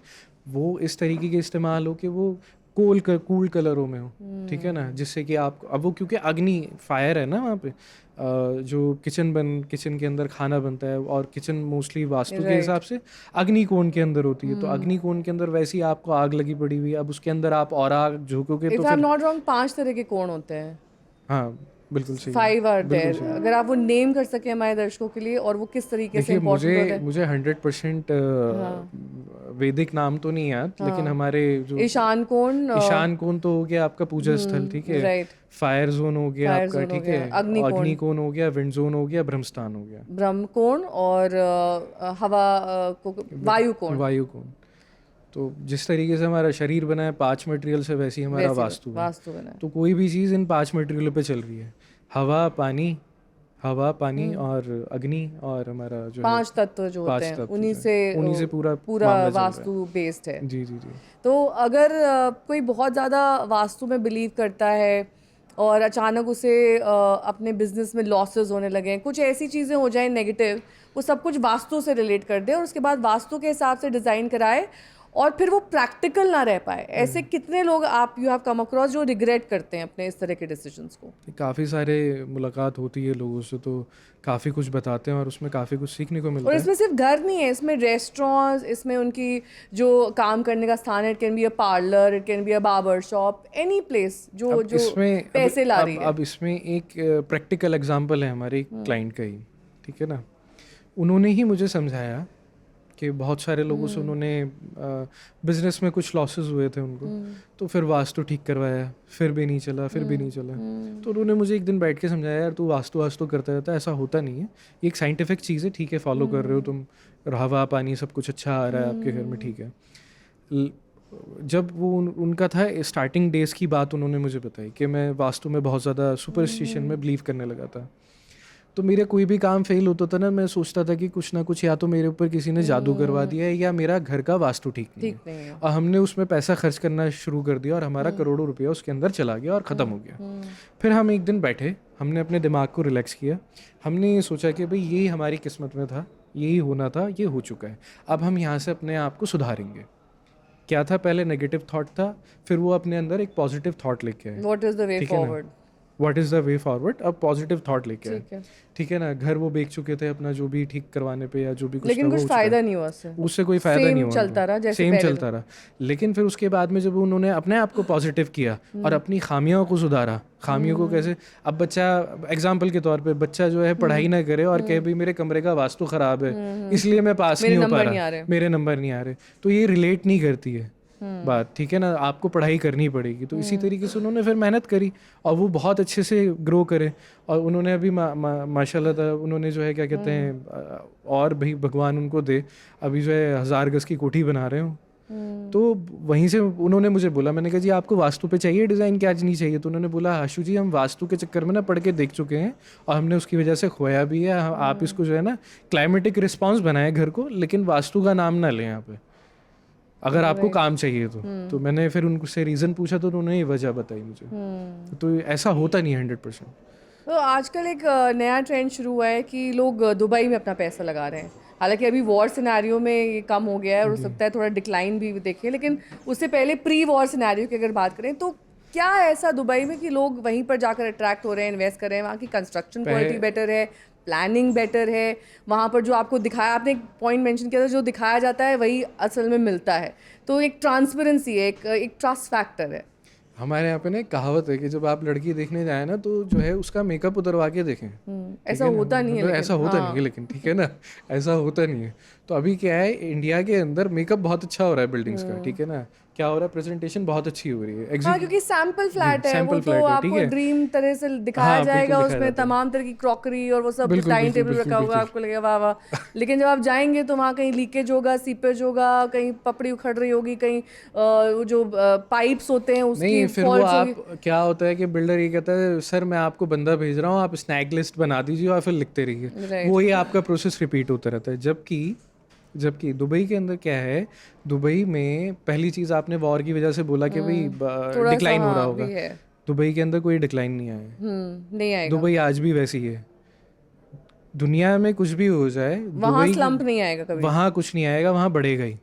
वो इस तरीके के इस्तेमाल हो कि वो कूल कलरों में हो, ठीक है ना, जिससे कि आप, अब वो क्योंकि अग्नि फायर है ना वहाँ पे, जो किचन के अंदर खाना बनता है, और किचन मोस्टली वास्तु के हिसाब से अग्नि कोण के अंदर होती है, तो अग्नि कोण के अंदर वैसे ही आपको आग लगी पड़ी हुई है, अब उसके अंदर आप और आग झोंकोगे तो if I am not wrong 5 तरह के कोण होते हैं। हाँ, बिल्कुल सही, 5 आर देयर। अगर आप वो नेम कर सके हमारे दर्शकों के लिए, और वो किस तरीके से इम्पोर्टेंट होते हैं। मुझे 100% वैदिक नाम तो नहीं याद, लेकिन हमारे जो ईशान कोण तो हो गया आपका पूजा स्थल, ठीक है, फायर जोन हो गया आपका, ठीक है, अग्नि कोण हो गया, विंड जोन हो गया, ब्रह्मस्थान हो गया, ब्रह्म कोण, और वायु कोण। तो जिस तरीके से हमारा शरीर बना है 5 मटेरियल से, वैसे ही हमारा वास्तु बना है। तो कोई भी चीज़ इन 5 मटेरियल पे चल रही है, हवा पानी और अग्नि, और हमारा जो 5 तत्व जो होते हैं, उन्हीं से पूरा वास्तु बेस्ड है। जी। तो अगर कोई बहुत ज़्यादा वास्तु में बिलीव करता है और अचानक उसे अपने बिजनेस में लॉसेस होने लगे, कुछ ऐसी चीज़ें हो जाएं नेगेटिव, वो सब कुछ वास्तु से रिलेट कर दे और उसके बाद वास्तु के हिसाब से डिज़ाइन कराए और फिर वो प्रैक्टिकल ना रह पाए, ऐसे कितने लोग आप यू हैव कम अक्रॉस जो रिग्रेट करते हैं अपने इस तरह के डिसीजंस को? काफ़ी सारे मुलाकात होती है लोगों से, तो काफ़ी कुछ बताते हैं और उसमें काफ़ी कुछ सीखने को मिलता है। और इसमें सिर्फ घर नहीं है, इसमें रेस्टोरेंट्स, इसमें उनकी जो काम करने का स्थान है, it can be a parlour, it can be a barber shop, any place जो पैसे ला रही है। अब इसमें एक प्रैक्टिकल एग्जांपल है हमारे क्लाइंट का ही, ठीक है ना। उन्होंने ही मुझे समझाया कि बहुत सारे लोगों से उन्होंने बिजनेस में कुछ लॉसेस हुए थे उनको, तो फिर वास्तु ठीक करवाया, फिर भी नहीं चला। तो उन्होंने मुझे एक दिन बैठ के समझाया, यार तू वास्तु करता रहता है, ऐसा होता नहीं है, ये एक साइंटिफिक चीज़ है, ठीक है, फॉलो कर रहे हो तुम, हवा पानी सब कुछ अच्छा आ रहा है आपके घर में, ठीक है। जब वो उनका था स्टार्टिंग डेज की बात, उन्होंने मुझे बताई कि मैं वास्तु में बहुत ज़्यादा सुपरस्टिशन में बिलीव करने लगा था। तो मेरा कोई भी काम फेल होता था ना, मैं सोचता था कि कुछ ना कुछ या तो मेरे ऊपर किसी ने जादू करवा दिया है, या मेरा घर का वास्तु ठीक नहीं है। और हमने उसमें पैसा खर्च करना शुरू कर दिया और हमारा करोड़ों रुपया उसके अंदर चला गया और ख़त्म हो गया। फिर हम एक दिन बैठे, हमने अपने दिमाग को रिलैक्स किया, हमने ये सोचा कि भाई यही हमारी किस्मत में था, यही होना था, ये हो चुका है, अब हम यहाँ से अपने आप को सुधारेंगे। क्या था, पहले नेगेटिव थॉट था, फिर वो अपने अंदर एक पॉजिटिव थॉट लेके आए। What is the way forward? What is the way forward? अब पॉजिटिव थॉट लेके आए, ठीक है ना। घर वो बेच चुके थे अपना जो भी ठीक करवाने पे, या जो भी कुछ, लेकिन कुछ फायदा नहीं हुआ उससे कोई फायदा नहीं हुआ, सेम चलता रहा। लेकिन फिर उसके बाद में जब उन्होंने अपने आप को पॉजिटिव किया और अपनी खामियों को सुधारा, खामियों को कैसे, अब बच्चा एग्जाम्पल के तौर पे, बच्चा जो है पढ़ाई ना करे और कहे भाई मेरे कमरे का वास्तु खराब है, इसलिए मैं पास नहीं हो पा रहा, मेरे नंबर नहीं आ रहे, तो ये रिलेट नहीं करती है। बात, ठीक है ना, आपको पढ़ाई करनी पड़ेगी। तो इसी तरीके से उन्होंने फिर मेहनत करी और वो बहुत अच्छे से ग्रो करे। और उन्होंने अभी माशाल्लाह उन्होंने जो है क्या कहते हैं और भी भगवान उनको दे, अभी जो है 1000 गज की कोठी बना रहे हो। तो वहीं से उन्होंने मुझे बोला, मैंने कहा जी आपको वास्तु पे चाहिए डिज़ाइन, क्या आज नहीं चाहिए? तो उन्होंने बोला आशु जी हम वास्तु के चक्कर में ना पढ़ के देख चुके हैं और हमने उसकी वजह से खोया भी है। आप इसको जो है ना क्लाइमेटिक रिस्पॉन्स बनाए घर को, लेकिन वास्तु का नाम ना लें यहाँ पे, अगर आपको काम चाहिए तो मैंने फिर उनसे रीज़न पूछा तो उन्होंने ये वजह बताई मुझे। तो ऐसा होता नहीं है 100%। तो आजकल एक नया ट्रेंड शुरू हुआ है कि लोग दुबई में अपना पैसा लगा रहे हैं। हालांकि अभी वॉर सिनेरियो में ये कम हो गया है और हो सकता है थोड़ा डिक्लाइन भी देखें, लेकिन उससे पहले प्री वॉर सिनेरियो की अगर बात करें तो क्या ऐसा दुबई में कि लोग वहीं पर जाकर अट्रैक्ट हो रहे हैं, इन्वेस्ट कर रहे हैं? वहाँ की कंस्ट्रक्शन क्वालिटी बेटर है, प्लानिंग बेटर है, वहाँ पर जो आपको दिखाया, आपने एक पॉइंट मेंशन किया था, जो दिखाया जाता है वही असल में मिलता है। तो एक ट्रांसपेरेंसी है, एक ट्रस्ट फैक्टर है। हमारे यहाँ पे ना एक कहावत है कि जब आप लड़की देखने जाए ना तो जो है उसका मेकअप उतरवा के देखें। ऐसा होता नहीं है, मतलब ऐसा होता नहीं है, लेकिन ठीक है ना, ऐसा होता नहीं है। तो अभी क्या है, इंडिया के अंदर मेकअप बहुत अच्छा हो रहा है बिल्डिंग्स का, ठीक है ना, क्या हो रहा है, प्रेजेंटेशन बहुत अच्छी हो रही है। हाँ, क्योंकि सैंपल फ्लैट है, वो सैंपल तो फ्लैट है, ठीक आपको है, ड्रीम तरह से दिखाया हाँ बिल्कुल जाएगा, दिखाया उसमें जाता है, तमाम तरह की क्रॉकरी और वो सब बिल्कुल डाइनिंग बिल्कुल टेबल रखा बिल्कुल होगा, बिल्कुल। आपको लगेगा वाह वाह। लेकिन जब आप जाएंगे तो वहाँ कहीं लीकेज होगा, सीपेज होगा, कहीं पपड़ी उखड़ रही होगी, कहीं वो जो पाइप्स होते हैं उसकी नहीं, फिर वो फॉल्ट आप होगी। क्या होता है कि बिल्डर ये कहता है सर मैं आपको बंदा भेज रहा हूँ, आप स्नैक लिस्ट बना दीजिए और फिर लिखते रहिए। Right. वो ये आपका प्रोसेस रिपीट होता रहता है। जबकि दुबई के अंदर क्या है, दुबई में पहली चीज़ आपने वॉर की वजह से बोला कि भाई थोड़ा सा डिक्लाइन हो रहा हाँ होगा, भी है। दुबई के अंदर कोई डिक्लाइन नहीं आया है। नहीं आएगा, दुबई आज भी वैसी है। दुनिया में कुछ भी हो जाए, वहाँ स्लम्प नहीं आएगा कभी। वहाँ कुछ नहीं आएगा, वहाँ बढ़ेगा ही।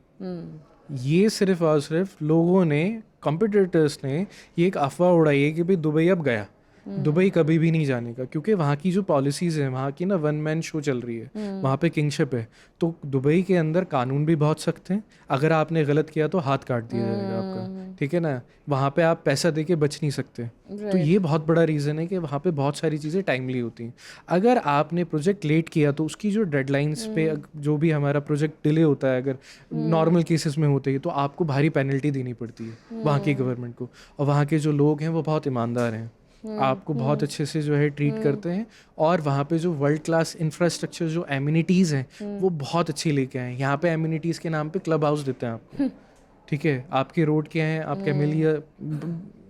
ये सिर्फ और सिर्फ लोगों ने, कॉम्पिटिटर्स ने ये एक अफवाह उड़ाई है कि भाई दुबई अब गया, दुबई कभी भी नहीं जाने का, क्योंकि वहाँ की जो पॉलिसीज़ हैं, वहाँ की ना वन मैन शो चल रही है, वहाँ पे किंगशिप है। तो दुबई के अंदर कानून भी बहुत सख्त हैं, अगर आपने गलत किया तो हाथ काट दिया जाएगा आपका, ठीक है ना, वहाँ पे आप पैसा दे के बच नहीं सकते। तो ये बहुत बड़ा रीज़न है कि वहाँ पे बहुत सारी चीज़ें टाइमली होती हैं। अगर आपने प्रोजेक्ट लेट किया तो उसकी जो डेडलाइंस पे जो भी हमारा प्रोजेक्ट डिले होता है, अगर नॉर्मल केसेस में होते हैं, तो आपको भारी पेनल्टी देनी पड़ती है वहाँ की गवर्नमेंट को। और वहाँ के जो लोग हैं वो बहुत ईमानदार हैं, आपको बहुत अच्छे से जो है ट्रीट करते हैं। और वहाँ पे जो वर्ल्ड क्लास इंफ्रास्ट्रक्चर, जो एमिनिटीज़ हैं वो बहुत अच्छी लेके आए हैं। यहाँ पे एमिनिटीज़ के नाम पे क्लब हाउस देते हैं आपको, ठीक है, आपके रोड क्या हैं, आपके एमिलिया,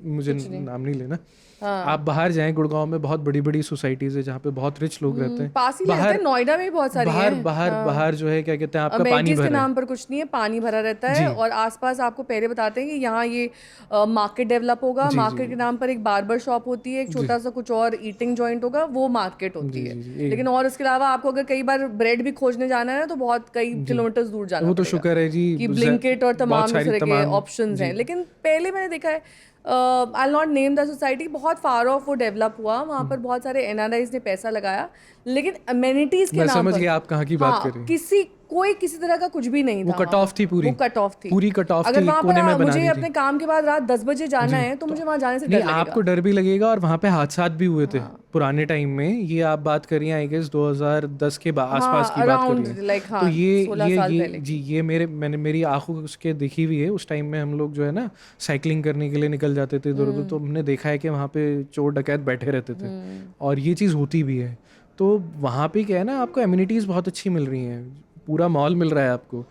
मुझे नाम नहीं लेना, आप बाहर जाएं, गुड़गांव में बहुत बड़ी बड़ी सोसाइटीज़ है जहाँ पे बहुत रिच लोग रहते हैं। पास ही रहते हैं, नोएडा में भी बहुत सारी हैं। बाहर जो है क्या कहते हैं, आपका पानी अमेनिटीज भरा के है, नाम पर कुछ नहीं है, पानी भरा रहता है। और आसपास आपको पहले बताते हैं कि यहाँ ये मार्केट डेवलप होगा, मार्केट के नाम पर एक बार्बर शॉप होती है, एक छोटा सा कुछ और ईटिंग जॉइंट होगा, वो मार्केट होती है। लेकिन और उसके अलावा आपको अगर कई बार ब्रेड भी खोजने जाना है तो बहुत कई किलोमीटर दूर जाना वो तो शुक्र है जी कि ब्लिंकिट और तमाम तरह के ऑप्शंस हैं। लेकिन पहले मैंने देखा है, आई नॉट नेम द सोसाइटी, बहुत फार ऑफ वो डेवलप हुआ, वहाँ पर बहुत सारे एनआरआईज ने पैसा लगाया, लेकिन अमेनिटीज के मैं नाम समझ पर गया आप कहाँ की बात कर रहे हैं। कोई किसी तरह का कुछ भी नहीं था, वो कट ऑफ थी, पूरी वो कट ऑफ थी, पूरी कट ऑफ अगर थी, वहाँ कोने में पर बना मुझे दी अपने थी। काम के बाद रात 10 बजे जाना है तो मुझे वहाँ जाने से डर नहीं, लगेगा। आपको डर भी लगेगा। और वहाँ पे हादसात भी हुए थे पुराने टाइम में, ये आप बात करिए आई गेस 2010 के आसपास की बात करिए। तो ये मेरी आंखों उसके देखी हुई है। उस टाइम में हम लोग जो है ना साइकिलिंग करने के लिए निकल जाते थे इधर उधर, तो हमने देखा है कि वहाँ पे चोर डकैत बैठे रहते थे और ये चीज़ होती भी है। तो वहाँ पे क्या है ना, आपको एमिनिटीज़ बहुत अच्छी मिल रही हैं, पूरा मॉल मिल रहा है आपको।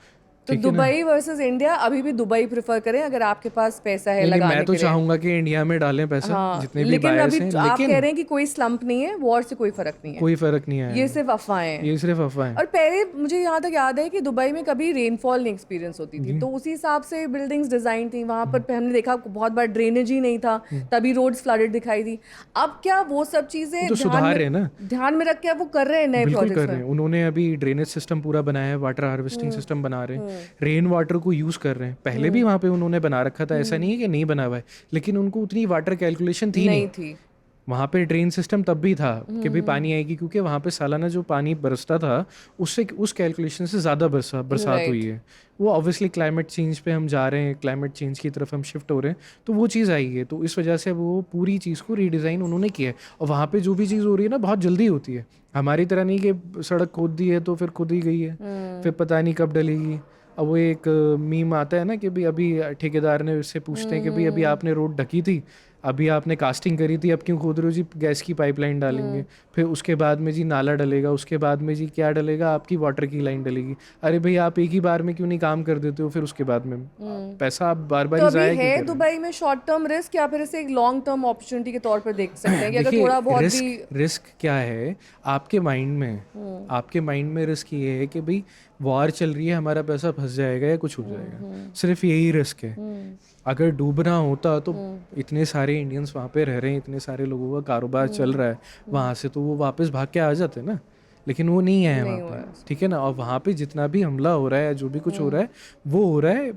तो दुबई वर्सेस इंडिया, अभी भी दुबई प्रेफर करें अगर आपके पास पैसा है लगाने के लिए। मैं तो चाहूंगा कि इंडिया में डालें पैसा, जितने भी लेकिन बायर्स अभी हैं, आप लेकिन कह रहे हैं कि कोई स्लम्प नहीं है, वॉर से कोई फर्क नहीं है, कोई फर्क नहीं है, ये सिर्फ अफवाहें हैं। ये सिर्फ अफवाहें। और पहले मुझे यहाँ तक याद है कि दुबई में कभी रेनफॉल नहीं एक्सपीरियंस होती थी, तो उसी हिसाब से बिल्डिंग्स डिजाइन थी। वहाँ पर हमने देखा बहुत बार ड्रेनेज ही नहीं था, तभी रोड्स फ्लडेड दिखाई दी। अब क्या वो सब चीजें तो सुधार रहे ना, ध्यान में रख के अब वो कर रहे हैं नए बिल्कुल प्रोजेक्ट्स कर रहे हैं। उन्होंने अभी ड्रेनेज सिस्टम पूरा बनाया है, वाटर हार्वेस्टिंग सिस्टम बना रहे हैं, रेन वाटर को यूज कर रहे हैं। पहले भी वहाँ पे उन्होंने बना रखा था, ऐसा नहीं है कि नहीं बना हुआ है, लेकिन उनको उतनी वाटर कैलकुलेशन थी नहीं थी। वहाँ पे ड्रेन सिस्टम तब भी था कि भाई पानी आएगी, क्योंकि वहाँ पे सालाना जो पानी बरसता था उससे उस कैलकुलेशन से ज़्यादा बरसात हुई है। वो ऑब्वियसली क्लाइमेट चेंज पे हम जा रहे हैं, क्लाइमेट चेंज की तरफ हम शिफ्ट हो रहे हैं, तो वो चीज़ आई है। तो इस वजह से वो पूरी चीज़ को रीडिज़ाइन उन्होंने किया है। और वहाँ पे जो भी चीज़ हो रही है ना, बहुत जल्दी होती है, हमारी तरह नहीं कि सड़क खोद दी है तो फिर खुद ही गई है, फिर पता नहीं कब डलेगी। अब वो एक मीम आता है ना कि भाई अभी ठेकेदार ने उससे पूछते हैं कि भाई अभी आपने रोड ढकी थी, अभी आपने कास्टिंग करी थी, अब क्यों खोद रहे हो जी? गैस की पाइपलाइन डालेंगे, फिर उसके बाद में जी नाला डलेगा, उसके बाद में जी क्या डलेगा? आपकी वाटर की लाइन डलेगी। अरे भाई आप एक ही बार में क्यों नहीं काम कर देते हो? फिर उसके बाद में पैसा आप बार बार तो ही अभी ज़ाया क्यों है कर रहे हैं? दुबई में शॉर्ट टर्म रिस्क या फिर इसे एक लॉन्ग टर्म अपॉर्चुनिटी के तौर पर देख सकते हैं कि अगर देखिए थोड़ा बहुत रिस्क भी। रिस्क क्या है आपके माइंड में है। आपके माइंड में रिस्क ये है कि भाई वॉर चल रही है, हमारा पैसा फंस जाएगा या कुछ हो जाएगा, सिर्फ यही रिस्क है। अगर डूबना होता तो इतने सारे इंडियंस वहाँ पे रह रहे हैं, इतने सारे लोगों का कारोबार चल रहा है वहाँ से, तो वो वापस भाग के आ जाते ना, लेकिन वो नहीं है वहाँ नहीं हुआ पे, है। ठीक है ना। और वहाँ पे जितना भी हमला हो रहा है या जो भी कुछ हो रहा है वो हो रहा है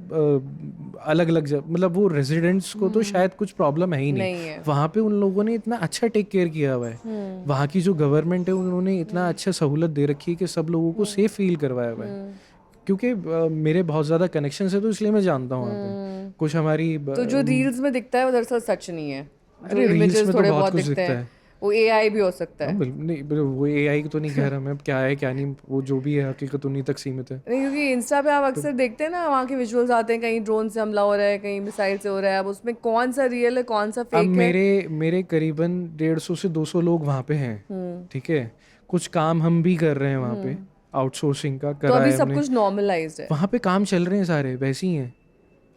अलग अलग मतलब वो रेजिडेंट्स को तो शायद कुछ प्रॉब्लम है ही नहीं। नहीं है। वहाँ पे उन लोगों ने इतना अच्छा टेक केयर किया हुआ है, वहाँ की जो गवर्नमेंट है उन्होंने इतना अच्छा सहूलत दे रखी है कि सब लोगों को सेफ फील करवाया हुआ है। क्योंकि मेरे बहुत ज़्यादा कनेक्शन है तो इसलिए मैं जानता हूँ वहाँ पे कुछ हमारी तो जो रील्स में दिखता है वो दरअसल सच नहीं है, जो अरे रील्स इमेजेस में तो थोड़े बहुत बहुत कुछ दिखते दिखता हैं है। वो एआई भी हो सकता हाँ है। बिल्कुल नहीं, वो एआई तो नहीं कह रहा मैं, क्या है क्या नहीं, वो जो भी है हकीकत उन्हीं तक सीमित है। नहीं, क्योंकि इंस्टा पे आप अक्सर देखते हैं ना, वहाँ के विजुअल्स आते हैं, कहीं ड्रोन से हमला हो रहा है, कहीं मिसाइल से हो रहा है, अब उसमें कौन सा रियल है कौन सा अब फेक है। मेरे मेरे करीबन 150 से 200 लोग वहाँ पे हैं, ठीक है। कुछ काम हम भी कर रहे हैं वहाँ पे, आउटसोर्सिंग का तो करा अभी है सब हमने, कुछ नॉर्मलाइज्ड है। वहाँ पे काम चल रहे हैं सारे वैसे ही हैं।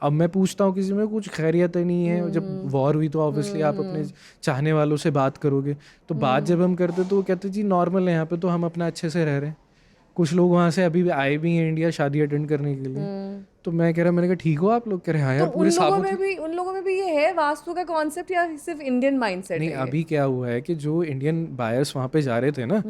अब मैं पूछता हूँ किसी में कुछ खैरियत नहीं है, जब वॉर हुई तो ऑब्वियसली आप अपने चाहने वालों से बात करोगे, तो बात जब हम करते तो वो कहते जी नॉर्मल है यहाँ पे, तो हम अपना अच्छे से रह रहे हैं। कुछ लोग वहाँ से अभी भी आए भी हैं इंडिया शादी अटेंड करने के लिए, तो मैं कह रहा, मैंने कहा ठीक हो आप लोग? कह रहे हाँ तो यार पूरे साबुत। उन लोगों में भी ये है वास्तु का कॉन्सेप्ट या सिर्फ इंडियन माइंडसेट नहीं है ये? अभी क्या हुआ है कि जो इंडियन बायर्स वहाँ पे जा रहे थे ना,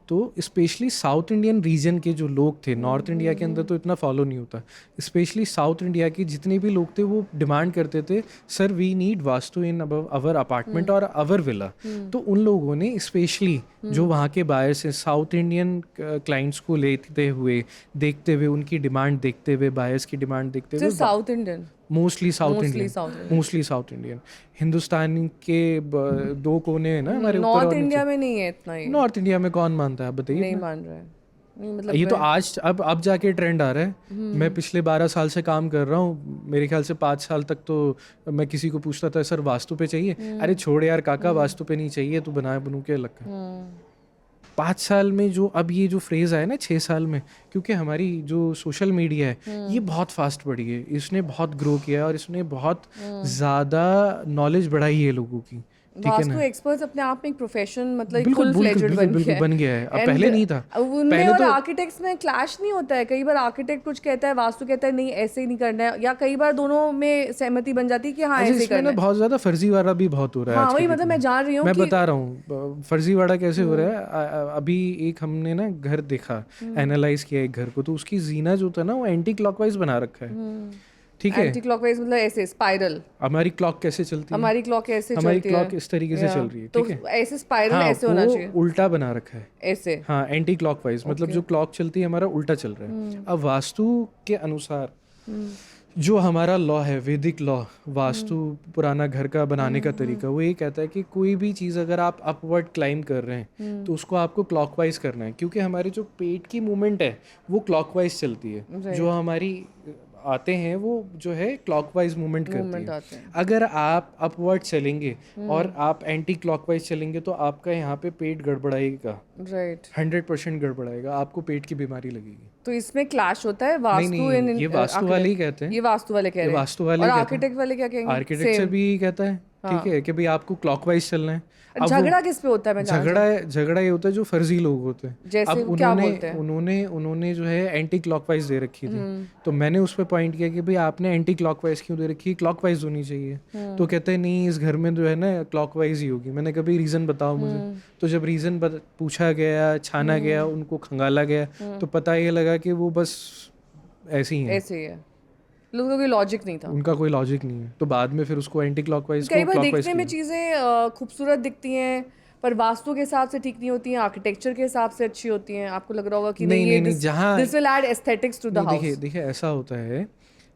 तो स्पेशली साउथ इंडियन रीजन के जो लोग थे, नॉर्थ इंडिया के अंदर तो इतना फॉलो नहीं होता, स्पेशली साउथ इंडिया के जितने भी लोग थे वो डिमांड करते थे sir we need vastu in our apartment और अवर विला। तो उन लोगों ने स्पेशली जो वहाँ के बायर्स हैं, साउथ इंडियन क्लाइंट्स को लेते हुए, देखते हुए, उनकी डिमांड देखते हुए, बायर्स की डिमांड देखते हुए, सिर्फ south Indian? Mostly south mostly Indian, south Indian. Mostly south Indian. Hindustan के दो कोने हैं ना हमारे ऊपर नॉर्थ और नीचे। इंडिया में नहीं है इतना ये? नॉर्थ इंडिया में कौन मानता है, आप बताइए नहीं अपना। मान रहा है। नहीं मतलब ये तो आज अब जाके ट्रेंड आ रहा है। मैं पिछले 12 साल से काम कर रहा हूँ, मेरे ख्याल से 5 साल तक तो मैं किसी को पूछता था सर वास्तु पे चाहिए, अरे छोड़ यार काका वास्तु पे नहीं चाहिए, तू बना बनू के अलग कर। 5 साल में जो अब ये जो फ्रेज आया ना 6 साल में, क्योंकि हमारी जो सोशल मीडिया है ये बहुत फास्ट बढ़ी है, इसने बहुत ग्रो किया है और इसने बहुत ज़्यादा नॉलेज बढ़ाई है लोगों की, ठीक है वास्तु ना। एक्सपर्ट्स अपने आप में एक प्रोफेशन मतलब एक बिल्कुल फुल बिल्कुल फ्लेजेड बिल्कुल बन बिल्कुल गया बन गया है, अब And पहले नहीं था। उनमें पहले और तो आर्किटेक्ट्स में क्लैश नहीं होता है? कई बार आर्किटेक्ट कुछ कहता है, वास्तु कहता है नहीं ऐसे ही नहीं करना है, या कई बार दोनों में सहमति बन जाती है कि हाँ अच्छा ऐसे ही इसमें करना ना है। बहुत ज़्यादा फर्जीवाड़ा भी बहुत हो रहा है हाँ आज वही के मतलब डेट मैं में। जान रही हूँ मैं कि बता रहा हूँ फर्जीवाड़ा कैसे हो रहा है। अभी एक हमने ना घर देखा, एनालाइज किया एक घर को, तो उसकी जीना जो था ना वो एंटी क्लॉकवाइज बना रखा है, ठीक है। एंटी क्लॉकवाइज मतलब ऐसे स्पाइरल? हमारी क्लॉक कैसे चलती है? हमारी क्लॉक ऐसे हमारी चलती क्लॉक है इस तरीके से चल रही है, तो ठीक है। ऐसे स्पाइरल हाँ ऐसे होना वो चाहिए, उल्टा बना रखा है, ऐसे। हाँ एंटी क्लॉकवाइज मतलब जो क्लॉक चलती है हमारा उल्टा चल रहा है। अब वास्तु के अनुसार जो हमारा लॉ है, वैदिक लॉ, वास्तु पुराना घर का बनाने का तरीका, वो ये कहता है कि कोई भी चीज़ अगर आप अपवर्ड क्लाइम कर रहे हैं तो उसको आपको क्लॉकवाइज करना है, क्योंकि हमारे जो पेट की मूवमेंट है वो क्लॉकवाइज चलती है। जो हमारी आते हैं वो जो है क्लॉकवाइज मूवमेंट करती है। आते हैं। अगर आप अपवर्ड चलेंगे और आप एंटी क्लॉकवाइज चलेंगे तो आपका यहाँ पे पेट गड़बड़ाएगा, राइट। 100% गड़बड़ाएगा, आपको पेट की बीमारी लगेगी। तो इसमें क्लैश होता है वास्तु नहीं, ये वास्तु वाले ही कहते हैं, ये वास्तु वाले कह ये रहे हैं, वास्तु वाले और ही कहते हैं। आर्किटेक्ट वाले क्या कहेंगे? आर्किटेक्चर भी कहता है, ठीक है, कि भाई आपको क्लॉकवाइज चलना है। अब झगड़ा किस पे होता है? मैं झगड़ा ये होता है जो फर्जी लोग होते हैं। जैसे अब क्या उन्होंने बोलते हैं? उन्होंने जो है एंटी क्लॉकवाइज दे रखी थी, तो मैंने उस पर पॉइंट किया कि भाई आपने एंटी क्लॉकवाइज क्यों दे रखी है, क्लॉकवाइज होनी चाहिए। तो कहते हैं नहीं इस घर में जो है ना क्लॉकवाइज ही होगी। मैंने कभी रीज़न बताओ मुझे, तो जब रीज़न पूछा गया, छाना गया, उनको खंगाला गया, तो पता ये लगा कि वो बस ऐसे ही है, ऐसे ही है, लोगों का कोई लॉजिक नहीं था, उनका कोई लॉजिक नहीं है। तो बाद में फिर उसको एंटी क्लॉकवाइज कई को बार क्लॉकवाइज देखने में चीज़ें खूबसूरत दिखती हैं पर वास्तु के हिसाब से ठीक नहीं होती हैं, आर्किटेक्चर के हिसाब से अच्छी होती हैं। आपको लग रहा होगा कि नहीं ये नहीं, जहाँ this will add aesthetics to the house. देखिए ऐसा होता है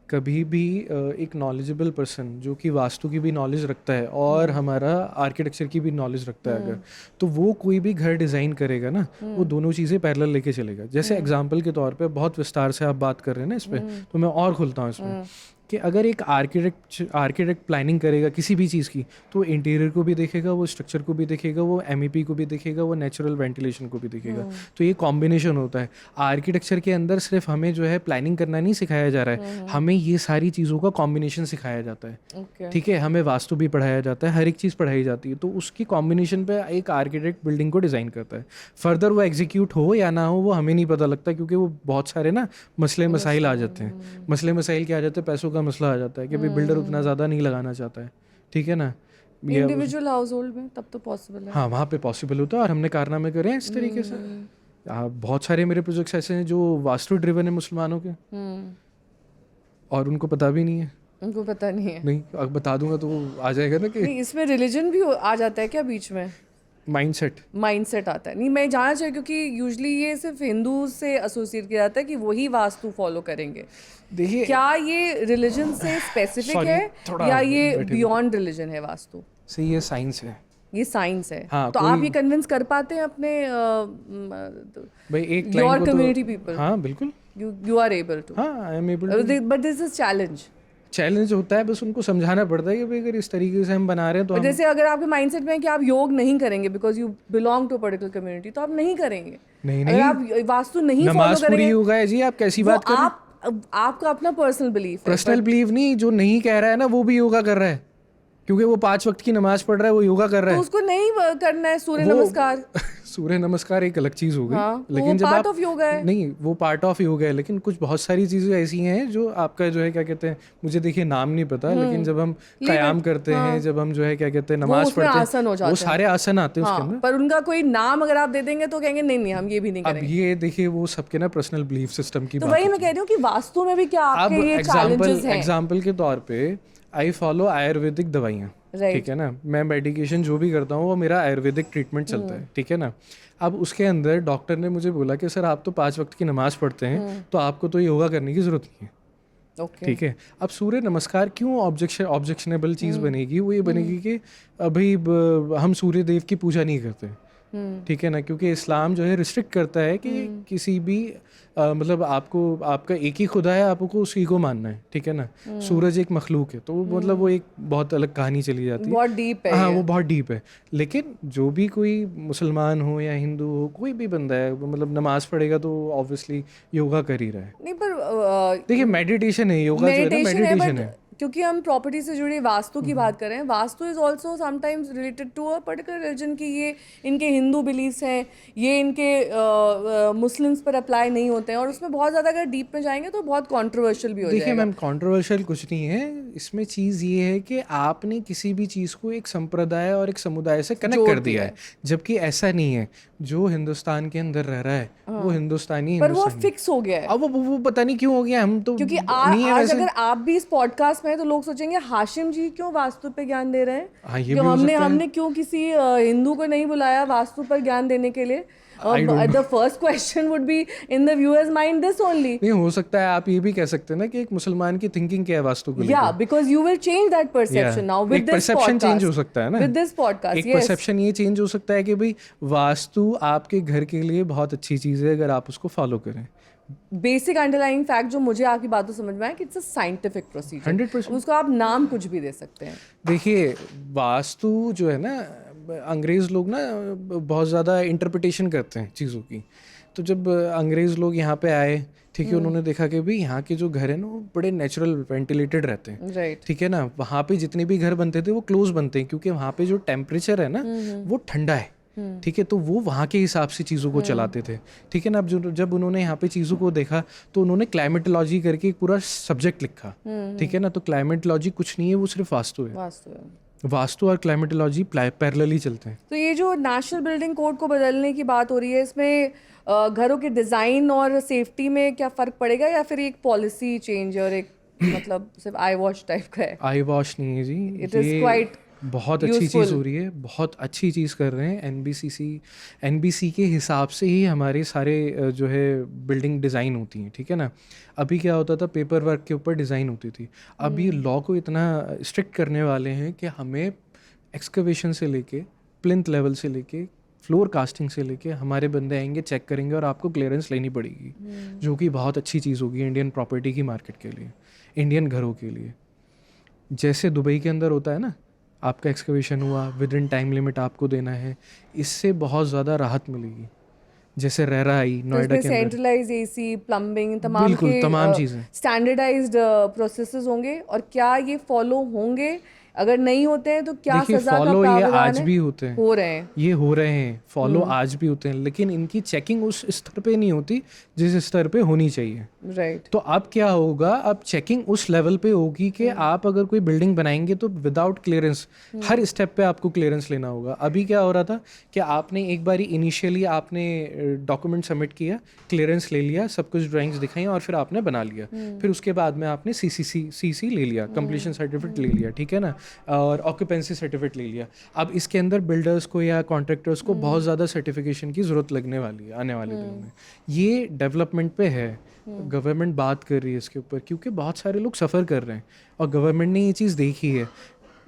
कभी भी एक नॉलेजेबल पर्सन जो कि वास्तु की भी नॉलेज रखता है और हमारा आर्किटेक्चर की भी नॉलेज रखता है अगर, तो वो कोई भी घर डिज़ाइन करेगा ना, वो दोनों चीज़ें पैरेलल लेके चलेगा। जैसे एग्जांपल के तौर पे, बहुत विस्तार से आप बात कर रहे हैं ना इस पे, तो मैं और खुलता हूँ इसमें कि अगर एक आर्किटेक्ट प्लानिंग करेगा किसी भी चीज़ की, तो इंटीरियर को भी देखेगा, वो स्ट्रक्चर को भी देखेगा, वो एमईपी को भी देखेगा, वो नेचुरल वेंटिलेशन को भी देखेगा। तो ये कॉम्बिनेशन होता है। आर्किटेक्चर के अंदर सिर्फ हमें जो है प्लानिंग करना नहीं सिखाया जा रहा है, हमें ये सारी चीज़ों का कॉम्बिनेशन सिखाया जाता है। ठीक है, हमें वास्तु भी पढ़ाया जाता है, हर एक चीज़ पढ़ाई जाती है। तो उसकी कॉम्बिनेशन पे एक आर्किटेक्ट बिल्डिंग को डिज़ाइन करता है। फर्दर वो एग्जीक्यूट हो या ना हो वो हमें नहीं पता लगता, क्योंकि वो बहुत सारे ना मसले मसाइल आ जाते हैं। मसले मसाइल क्या आ जाते हैं? पैसों का मसला आ जाता है कि भाई बिल्डर उतना ज़्यादा नहीं लगाना चाहता है। ठीक है ना, इंडिविजुअल हाउस होल्ड में तब तो पॉसिबल है। हाँ, वहाँ पे पॉसिबल होता है और हमने कारनामे करे हैं इस तरीके से। बहुत सारे मेरे प्रोजेक्ट्स ऐसे हैं जो वास्तु ड्रिवन है मुसलमानों के, और उनको पता भी नहीं है। उनको पता नहीं है। नहीं, अब बता दूंगा तो वो आ जाएगा ना कि नहीं, इसमें रिलीजन भी आ जाता है क्या बीच में? माइंडसेट आता है। नहीं, मैं जानना चाहिए क्योंकि यूजुअली ये सिर्फ हिंदू से एसोसिएट किया जाता है कि वही वास्तु फॉलो करेंगे। देखिए, क्या ये रिलीजन से स्पेसिफिक है या ये बियॉन्ड रिलीजन है वास्तु? से ये साइंस है, ये साइंस है। हाँ, तो आप ये कन्विंस कर पाते हैं अपने भाई एक योर कम्युनिटी पीपल? हाँ बिल्कुल, यू आर एबल टू। हाँ, I am able to. But this is challenge होता है, बस उनको समझाना पड़ता है कि भाई अगर इस तरीके से हम बना रहे हैं तो जैसे अगर आपके माइंडसेट में है कि आप योग नहीं करेंगे because you belong to particular community, तो आप नहीं करेंगे। नहीं, अगर आप वास्तु नहीं फॉलो नमाज करेंगे, पूरी होगा जी, आप कैसी बात कर रहे हैं? आपका अपना पर्सनल बिलीफ है। पर्सनल बिलीव नहीं, जो नहीं कह रहा है ना वो भी योगा कर रहा है, क्योंकि वो 5 वक्त की नमाज पढ़ रहा है, वो योगा कर रहा तो है। उसको नहीं करना है सूर्य नमस्कार। सूर्य नमस्कार एक अलग चीज हो गई, हाँ, लेकिन जब पार्ट आप ऑफ योगा है। नहीं, वो पार्ट ऑफ योगा है, लेकिन कुछ बहुत सारी चीजें ऐसी हैं जो आपका जो है क्या कहते हैं, मुझे देखिए नाम नहीं पता, लेकिन जब हम कयाम करते हैं, जब हम जो है क्या कहते हैं नमाज पढ़ते हैं, वो सारे आसन आते हैं उसके अंदर। पर उनका कोई नाम अगर आप दे देंगे तो कहेंगे नहीं हम ये भी नहीं करेंगे। अब ये देखिए वो सबके ना पर्सनल बिलीफ सिस्टम की तो बात वही मैं कह रही हूँ कि वास्तु में भी क्या आपके ये चैलेंजेस हैं? एग्जाम्पल के तौर पे आई फॉलो आयुर्वेदिक दवाइयाँ, ठीक है ना, मैं मेडिकेशन जो भी करता हूँ वो मेरा आयुर्वेदिक ट्रीटमेंट चलता है, ठीक है ना। अब उसके अंदर डॉक्टर ने मुझे बोला कि सर आप तो 5 वक्त की नमाज पढ़ते हैं, तो आपको तो योगा करने की जरूरत नहीं है। ठीक है, अब सूर्य नमस्कार क्यों ऑब्जेक्शनेबल चीज़ बनेगी? वो ये बनेगी कि अभी हम सूर्य देव की पूजा नहीं करते, ठीक है ना, क्योंकि इस्लाम जो है रिस्ट्रिक्ट करता है कि किसी भी मतलब आपका एक ही खुदा है, आपको उसी को मानना है, ठीक है ना। सूरज एक मखलूक है, तो मतलब वो एक बहुत अलग कहानी चली जाती है, बहुत डीप है। हाँ, वो बहुत डीप है। लेकिन जो भी कोई मुसलमान हो या हिंदू हो, कोई भी बंदा है, मतलब नमाज पढ़ेगा तो ऑब्वियसली योगा कर ही रहा है। नहीं, पर देखिए मेडिटेशन है, योगा जो है ना मेडिटेशन है। क्योंकि हम प्रॉपर्टी से जुड़ी वास्तु की बात करें, vastu is also sometimes related to a particular religion की ये इनके हिंदू बिलीफ्स हैं, ये इनके मुस्लिम्स पर अप्लाई नहीं होते हैं, और उसमें बहुत ज़्यादा अगर डीप में जाएंगे तो बहुत कंट्रोवर्शियल भी हो जाएगा। देखिए मैम, कंट्रोवर्शियल कुछ नहीं है इसमें। चीज़ ये है कि आपने किसी भी चीज़ को एक संप्रदाय और एक समुदाय से कनेक्ट कर दिया है, जबकि ऐसा नहीं है। जो हिंदुस्तान के अंदर रह रहा है वो हिंदुस्तानी, पर वो फिक्स हो गया है। अब वो पता नहीं क्यों हो गया, हम तो क्योंकि आज अगर आप भी इस पॉडकास्ट में हैं तो लोग सोचेंगे हाशिम जी क्यों वास्तु पे ज्ञान दे रहे हैं। हाँ, ये क्यों हमने क्यों किसी हिंदू को नहीं बुलाया वास्तु पर ज्ञान देने के लिए? The first question would be in the viewer's mind this only. नहीं, हो सकता है आप ये भी कह सकते हैं ना कि एक मुसलमान की थिंकिंग क्या है वास्तु को लेकर। Yeah, because you will change that perception now with this podcast. Perception change हो सकता है ना with this podcast. एक परसेप्शन ये चेंज हो सकता है कि भाई वास्तु आपके घर के लिए बहुत अच्छी चीज़ है अगर आप उसको फॉलो करें। बेसिक अंडरलाइंग फैक्ट जो मुझे आपकी बातों समझ में आया कि इट्स अ साइंटिफिक प्रोसीजर। 100%। उसको आप नाम कुछ भी दे सकते हैं। देखिए वास्तु जो है ना, अंग्रेज़ लोग ना बहुत ज़्यादा इंटरप्रिटेशन करते हैं चीज़ों की। तो जब अंग्रेज़ लोग यहाँ पे आए, ठीक है, उन्होंने देखा कि भाई यहाँ के जो घर है ना वो बड़े नेचुरल वेंटिलेटेड रहते हैं, राइट, ठीक है ना। वहाँ पे जितने भी घर बनते थे वो क्लोज बनते हैं, क्योंकि वहाँ पे जो टेम्परेचर है ना वो ठंडा है, ठीक है। तो वो वहाँ के हिसाब से चीज़ों को चलाते थे, ठीक है ना। अब जब उन्होंने यहाँ पे चीज़ों को देखा तो उन्होंने क्लाइमेटोलॉजी करके एक पूरा सब्जेक्ट लिखा, ठीक है ना। तो क्लाइमेटोलॉजी कुछ नहीं है, वो सिर्फ वास्तु है। वास्तु और क्लाइमेटोलॉजी पैरेलल ही चलते हैं। तो ये जो नेशनल बिल्डिंग कोड को बदलने की बात हो रही है, इसमें घरों के डिज़ाइन और सेफ्टी में क्या फ़र्क पड़ेगा, या फिर एक पॉलिसी चेंज और एक मतलब सिर्फ आई वॉश टाइप का है? आई वॉश नहीं है जी, इट इज़ क्वाइट बहुत अच्छी चीज़ यूजफुल। हो रही है, बहुत अच्छी चीज़ कर रहे हैं। एनबीसी के हिसाब से ही हमारे सारे जो है बिल्डिंग डिज़ाइन होती हैं, ठीक है ना। अभी क्या होता था, पेपर वर्क के ऊपर डिज़ाइन होती थी। अब ये लॉ को इतना स्ट्रिक्ट करने वाले हैं कि हमें एक्सकवेशन से लेके, प्लिंथ लेवल से लेके, फ्लोर कास्टिंग से लेके हमारे बंदे आएंगे, चेक करेंगे और आपको क्लियरेंस लेनी पड़ेगी, जो कि बहुत अच्छी चीज़ होगी इंडियन प्रॉपर्टी की मार्केट के लिए, इंडियन घरों के लिए। जैसे दुबई के अंदर होता है ना, आपका एक्सकवेशन हुआ, विद इन टाइम लिमिट आपको देना है, इससे बहुत ज़्यादा राहत मिलेगी। जैसे रेरा आई तो नोएडा इसमें के अंदर, सेंट्रलाइज एसी, प्लम्बिंग, तमाम बिल्कुल के तमाम चीज़ें। स्टैंडर्डाइज्ड प्रोसेसेस होंगे, और क्या ये फॉलो होंगे? अगर नहीं होते हैं तो क्या देखिए, सजा का फॉलो ये प्रावधान आज है? भी होते हैं, हो रहे हैं। ये हो रहे हैं, फॉलो आज भी होते हैं, लेकिन इनकी चेकिंग उस स्तर पे नहीं होती जिस स्तर पे होनी चाहिए। राइट। तो अब क्या होगा, अब चेकिंग उस लेवल पे होगी कि आप अगर कोई बिल्डिंग बनाएंगे तो विदाउट क्लियरेंस, हर स्टेप पे आपको क्लियरेंस लेना होगा। अभी क्या हो रहा था कि आपने एक बारी इनिशियली आपने डॉक्यूमेंट सबमिट किया, क्लियरेंस ले लिया, सब कुछ ड्राइंग्स दिखाई और फिर आपने बना लिया, फिर उसके बाद में आपने सीसी ले लिया, कंप्लीशन सर्टिफिकेट ले लिया, ठीक है ना, और ऑक्यूपेंसी सर्टिफिकेट ले लिया। अब इसके अंदर बिल्डर्स को या कॉन्ट्रैक्टर्स को बहुत ज़्यादा सर्टिफिकेशन की ज़रूरत लगने वाली है आने वाले दिनों में। ये डेवलपमेंट पे है, गवर्नमेंट बात कर रही है इसके ऊपर, क्योंकि बहुत सारे लोग सफ़र कर रहे हैं और गवर्नमेंट ने ये चीज़ देखी है।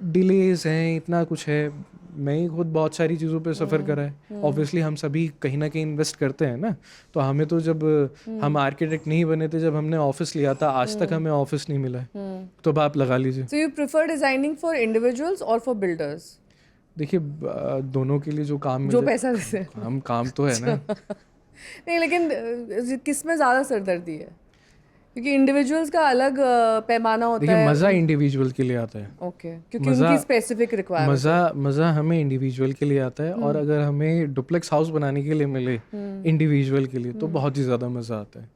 डिलेज हैं, इतना कुछ है, मैं ही खुद बहुत सारी चीज़ों पे सफ़र करा है। ऑब्वियसली हम सभी कहीं ना कहीं इन्वेस्ट करते हैं ना, तो हमें तो जब हम आर्किटेक्ट नहीं बने थे, जब हमने ऑफिस लिया था, आज तक हमें ऑफिस नहीं मिला है। तो अब आप लगा लीजिए। So you prefer designing for individuals और फॉर बिल्डर्स? देखिए, दोनों के लिए जो काम मिल जो जाए, पैसा देते हम काम तो है ना। नहीं, लेकिन किस में ज़्यादा सरदर्दी है? क्योंकि इंडिविजुअल्स का अलग पैमाना होता देखिए, है। मज़ा इंडिविजुअल के लिए आता है। ओके, क्योंकि उनकी स्पेसिफिक रिक्वायरमेंट। मज़ा हमें इंडिविजुअल के लिए आता है, और अगर हमें डुप्लेक्स हाउस बनाने के लिए मिले इंडिविजुअल के लिए, तो बहुत ही ज़्यादा मज़ा आता है।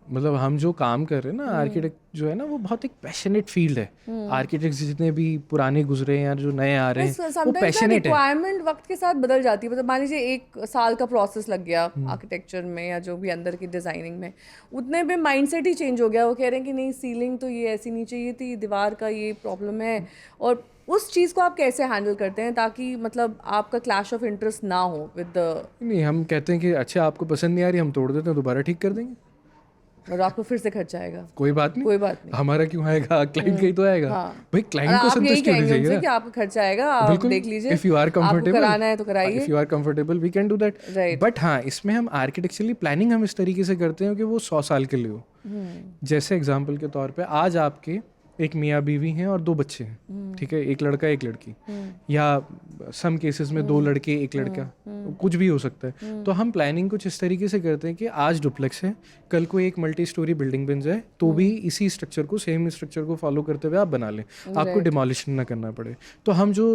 मतलब हम जो काम कर रहे हैं ना, आर्किटेक्ट जो है ना, वो बहुत एक पैशनेट फील्ड है। आर्किटेक्ट्स जितने भी पुराने गुजरे हैं या जो नए आ रहे हैं, वो पैशनेट है। रिक्वायरमेंट वक्त के साथ बदल जाती है। मतलब मान लीजिए 1 साल का प्रोसेस लग गया आर्किटेक्चर में या जो भी अंदर की डिजाइनिंग में, उतने में माइंडसेट ही चेंज हो गया। वो कह रहे हैं कि नहीं, सीलिंग तो ये ऐसी नहीं चाहिए थी, दीवार का ये प्रॉब्लम है। और उस चीज़ को आप कैसे हैंडल करते हैं ताकि मतलब आपका क्लैश ऑफ इंटरेस्ट ना हो विद द? नहीं, हम कहते हैं कि अच्छा, आपको पसंद नहीं आ रही, हम तोड़ देते हैं, दोबारा ठीक कर देंगे, और आपको फिर से खर्चा आएगा। कोई बात नहीं, कोई बात नहीं। हमारा क्यों आएगा, क्लाइंट का ही तो आएगा। हाँ। भाई, क्लाइंट को आप यही संतुष्टि होनी कहेंगे उनसे चाहिए कि ना। आपका खर्चा आएगा, आप बिल्कुल, देख लीजिए, इफ यू आर आपको कंफर्टेबल, कराना है तो कराइए। If you are comfortable we can do that. Right. But हाँ, इसमें हम आर्किटेक्चरली प्लानिंग हम इस तरीके से करते हैं कि वो 100 साल के लिए हो। जैसे एग्जांपल के तौर पे, आज आपके एक मियाँ बीवी हैं और 2 बच्चे हैं, ठीक है, एक लड़का एक लड़की, या सम केसेस में 2 लड़के एक लड़का, कुछ भी हो सकता है। तो हम प्लानिंग कुछ इस तरीके से करते हैं कि आज डुप्लेक्स है, कल को एक मल्टी स्टोरी बिल्डिंग बन जाए तो भी इसी स्ट्रक्चर को, सेम स्ट्रक्चर को फॉलो करते हुए आप बना लें, आपको डिमोलिशन ना करना पड़े। तो हम जो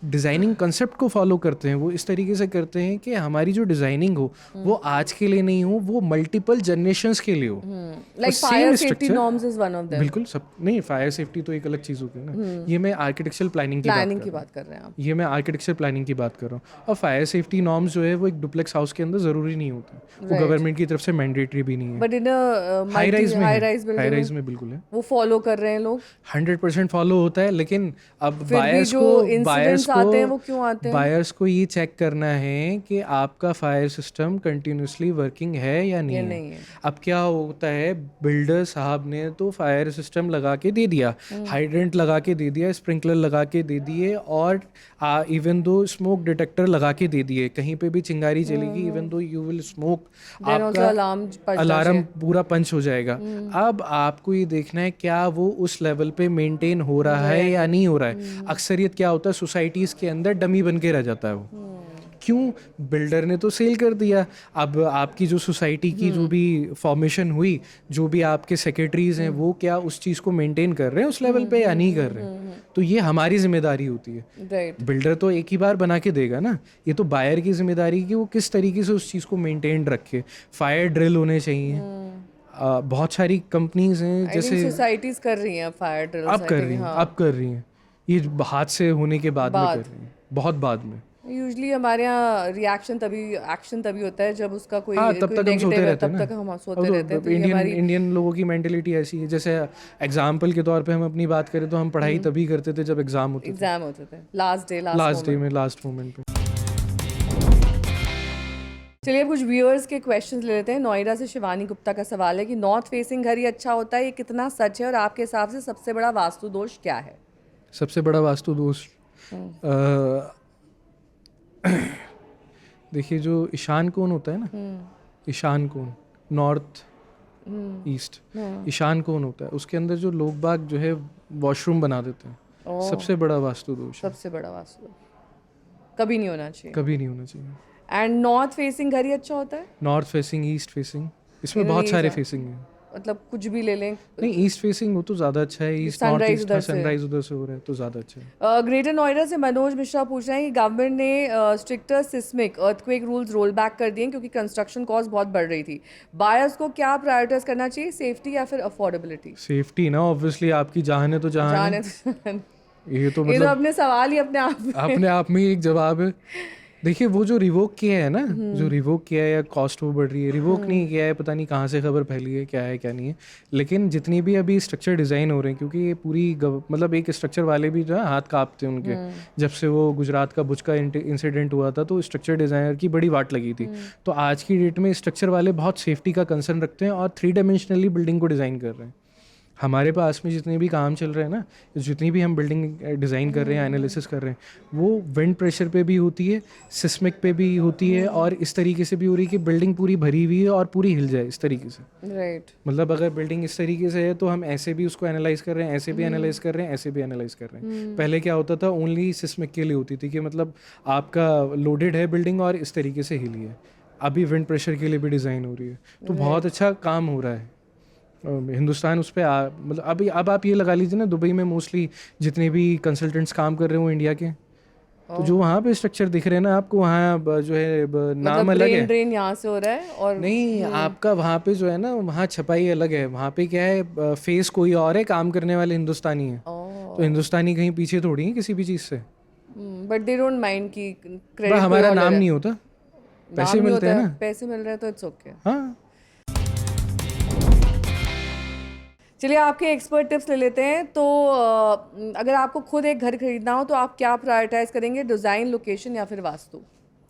डिज़ाइनिंग कंसेप्ट को फॉलो करते हैं, वो इस तरीके से करते हैं कि हमारी जो डिज़ाइनिंग हो वो आज के लिए नहीं हो, वो मल्टीपल जनरेशंस के लिए हो। Like fire safety norms is one of them. बिल्कुल, सब नहीं, फायर सेफ्टी तो एक अलग चीज़ होगी ना। ये मैं आर्किटेक्चरल प्लानिंग की बात कर रहा हूँ। ये मैं आर्किटेक्चर प्लानिंग की बात कर रहा हूँ। और फायर सेफ्टी नॉर्म्स जो है वो एक डुप्लेक्स हाउस के अंदर ज़रूरी नहीं होती, वो गवर्नमेंट की तरफ से मैंडेटरी भी नहीं है। बट इन हाई राइज में बिल्कुल है, वो फॉलो कर रहे हैं लोग, 100% फॉलो होता है। लेकिन अब बायर्स को ये चेक करना है कि आपका फायर सिस्टम कंटिन्यूसली वर्किंग है या नहीं है। अब क्या होता है, बिल्डर साहब ने तो फायर सिस्टम लगा के दे दिया, हाइड्रेंट लगा के दे दिया, स्प्रिंकलर लगा के दे दिए, और इवन दो स्मोक डिटेक्टर लगा के दे दिए, कहीं पे भी चिंगारी चलेगी, even though you will smoke, आपका अलार्म पूरा पंच हो जाएगा। अब आपको ये देखना है क्या वो उस लेवल पे मेंटेन हो रहा है या नहीं हो रहा है। अक्सरियत क्या होता है, सोसाइटीज़ के अंदर डमी बन के रह जाता है वो। क्यों? बिल्डर ने तो सेल कर दिया। अब आपकी जो सोसाइटी की जो भी फॉर्मेशन हुई, जो भी आपके सेक्रेटरीज हैं, वो क्या उस चीज़ को मेंटेन कर रहे हैं उस लेवल पे या नहीं कर रहे हैं। तो ये हमारी जिम्मेदारी होती है। बिल्डर तो एक ही बार बना के देगा ना, ये तो बायर की जिम्मेदारी कि वो किस तरीके से उस चीज़ को मेंटेन रखे। फायर ड्रिल होने चाहिए। बहुत सारी कंपनीज हैं, जैसे सोसाइटीज कर रही हैं फायर ड्रिल, अब कर रही हैं, ये हाथ से होने के बाद में कर रही हैं, बहुत बाद में। यूजुअली हमारे यहाँ रिएक्शन तभी एक्शन तभी होता है जब उसका कोई हाँ, तब कोई तक हम सोते नेगेटिव है, रहते हैं तब ना। तक हम अब सोते रहते हैं, तो तो ये इंडियन हमारी इंडियन लोगों की मेंटेलिटी ऐसी है। जैसे एग्जाम्पल के तौर पे हम अपनी बात करें तो हम पढ़ाई तभी करते थे जब एग्जाम होते थे, एग्जाम होते थे, last day last last day moment. में, लास्ट मोमेंट पे। चलिए अब कुछ व्यूअर्स के क्वेश्चंस ले लेते हैं। नोएडा से शिवानी गुप्ता का सवाल है कि नॉर्थ फेसिंग घर ही अच्छा होता है, ये कितना सच है और आपके हिसाब से सबसे बड़ा वास्तु दोष क्या है? सबसे बड़ा वास्तु दोष देखिए, जो ईशान कोण होता है ना, ईशान कोण, नॉर्थ ईस्ट, ईशान कोण होता है, उसके अंदर जो लोग बाग जो है वॉशरूम बना देते हैं, सबसे बड़ा वास्तु दोष है। सबसे बड़ा वास्तु दोष कभी नहीं होना चाहिए। कभी नहीं होना चाहिए। एंड नॉर्थ फेसिंग घर ही अच्छा होता है? नॉर्थ फेसिंग, ईस्ट फेसिंग, इसमें इन्होंने बहुत यही सारे कहा। फेसिंग हैं। मतलब कुछ भी ले लें। नहीं, ईस्ट फेसिंग हो तो ज़्यादा अच्छा है। ईस्ट नॉर्थ सनराइज ईस्ट उधर का से। सनराइज उधर से हो रहा है तो ज़्यादा अच्छा है। ग्रेटर नोएडा से मनोज मिश्रा पूछ रहे हैं कि गवर्नमेंट ने stricter seismic earthquake rules roll back कर दिए क्योंकि कंस्ट्रक्शन कॉस्ट बहुत बढ़ रही थी। बायर्स को क्या प्रायोरिटाइज करना चाहिए, सेफ्टी या फिर अफोर्डेबिलिटी? सेफ्टी ना, ऑब्वियसली आपकी जान है तो जान जाने है। तो ये तो ये तो मतलब अपने सवाल ही अपने आप में। अपने आप में ही एक जवाब है। देखिए, वो जो रिवोक किया है ना, जो रिवोक किया है या कॉस्ट वो बढ़ रही है, रिवोक नहीं किया है, पता नहीं कहाँ से खबर फैली है क्या नहीं है। लेकिन जितनी भी अभी स्ट्रक्चर डिज़ाइन हो रहे हैं, क्योंकि ये पूरी मतलब एक स्ट्रक्चर वाले भी जो है हाथ कांपते हैं उनके, जब से वो गुजरात का भुज का इंसिडेंट हुआ था तो स्ट्रक्चर डिज़ाइनर की बड़ी वाट लगी थी। तो आज की डेट में स्ट्रक्चर वाले बहुत सेफ्टी का कंसर्न रखते हैं और 3 डायमेंशनली बिल्डिंग को डिज़ाइन कर रहे हैं। हमारे पास में जितने भी काम चल रहे हैं ना, जितनी भी हम बिल्डिंग डिज़ाइन कर रहे हैं, एनालिसिस कर रहे हैं, वो विंड प्रेशर पे भी होती है, सिस्मिक पे भी होती है, और इस तरीके से भी हो रही है कि बिल्डिंग पूरी भरी हुई है और पूरी हिल जाए इस तरीके से। राइट। मतलब अगर बिल्डिंग इस तरीके से है तो हम ऐसे भी उसको एनालाइज कर रहे हैं, ऐसे भी एनालाइज कर रहे हैं, ऐसे भी एनालाइज कर रहे हैं। पहले क्या होता था, ओनली सिस्मिक के लिए होती थी कि मतलब आपका लोडेड है बिल्डिंग और इस तरीके से हिली है। अभी विंड प्रेशर के लिए भी डिज़ाइन हो रही है, तो बहुत अच्छा काम हो रहा है। हिंदुस्तान उस पर मतलब अभी अब आप ये लगा लीजिए ना, दुबई में मोस्टली जितने भी कंसल्टेंट्स काम कर रहे हैं वो इंडिया के, तो जो वहाँ पे स्ट्रक्चर दिख रहे हैं ना आपको, वहाँ जो है नाम अलग है। ड्रेन यहाँ से हो रहा है और नहीं, आपका वहाँ पे जो है ना, वहाँ छपाई अलग है। वहाँ पे क्या है, फेस कोई और है, काम करने वाले हिंदुस्तानी है। तो हिंदुस्तानी कहीं पीछे थोड़ी है किसी भी चीज़ से। बट दे डोंट माइंड कि पर क्रेडिट हमारा नाम नहीं होता, पैसे मिलते हैं ना। पैसे मिल रहे हैं तो इट्स ओके। हाँ, चलिए आपके एक्सपर्ट टिप्स ले लेते हैं। तो अगर आपको खुद एक घर खरीदना हो तो आप क्या प्रायोरिटाइज करेंगे, डिज़ाइन, लोकेशन या फिर वास्तु?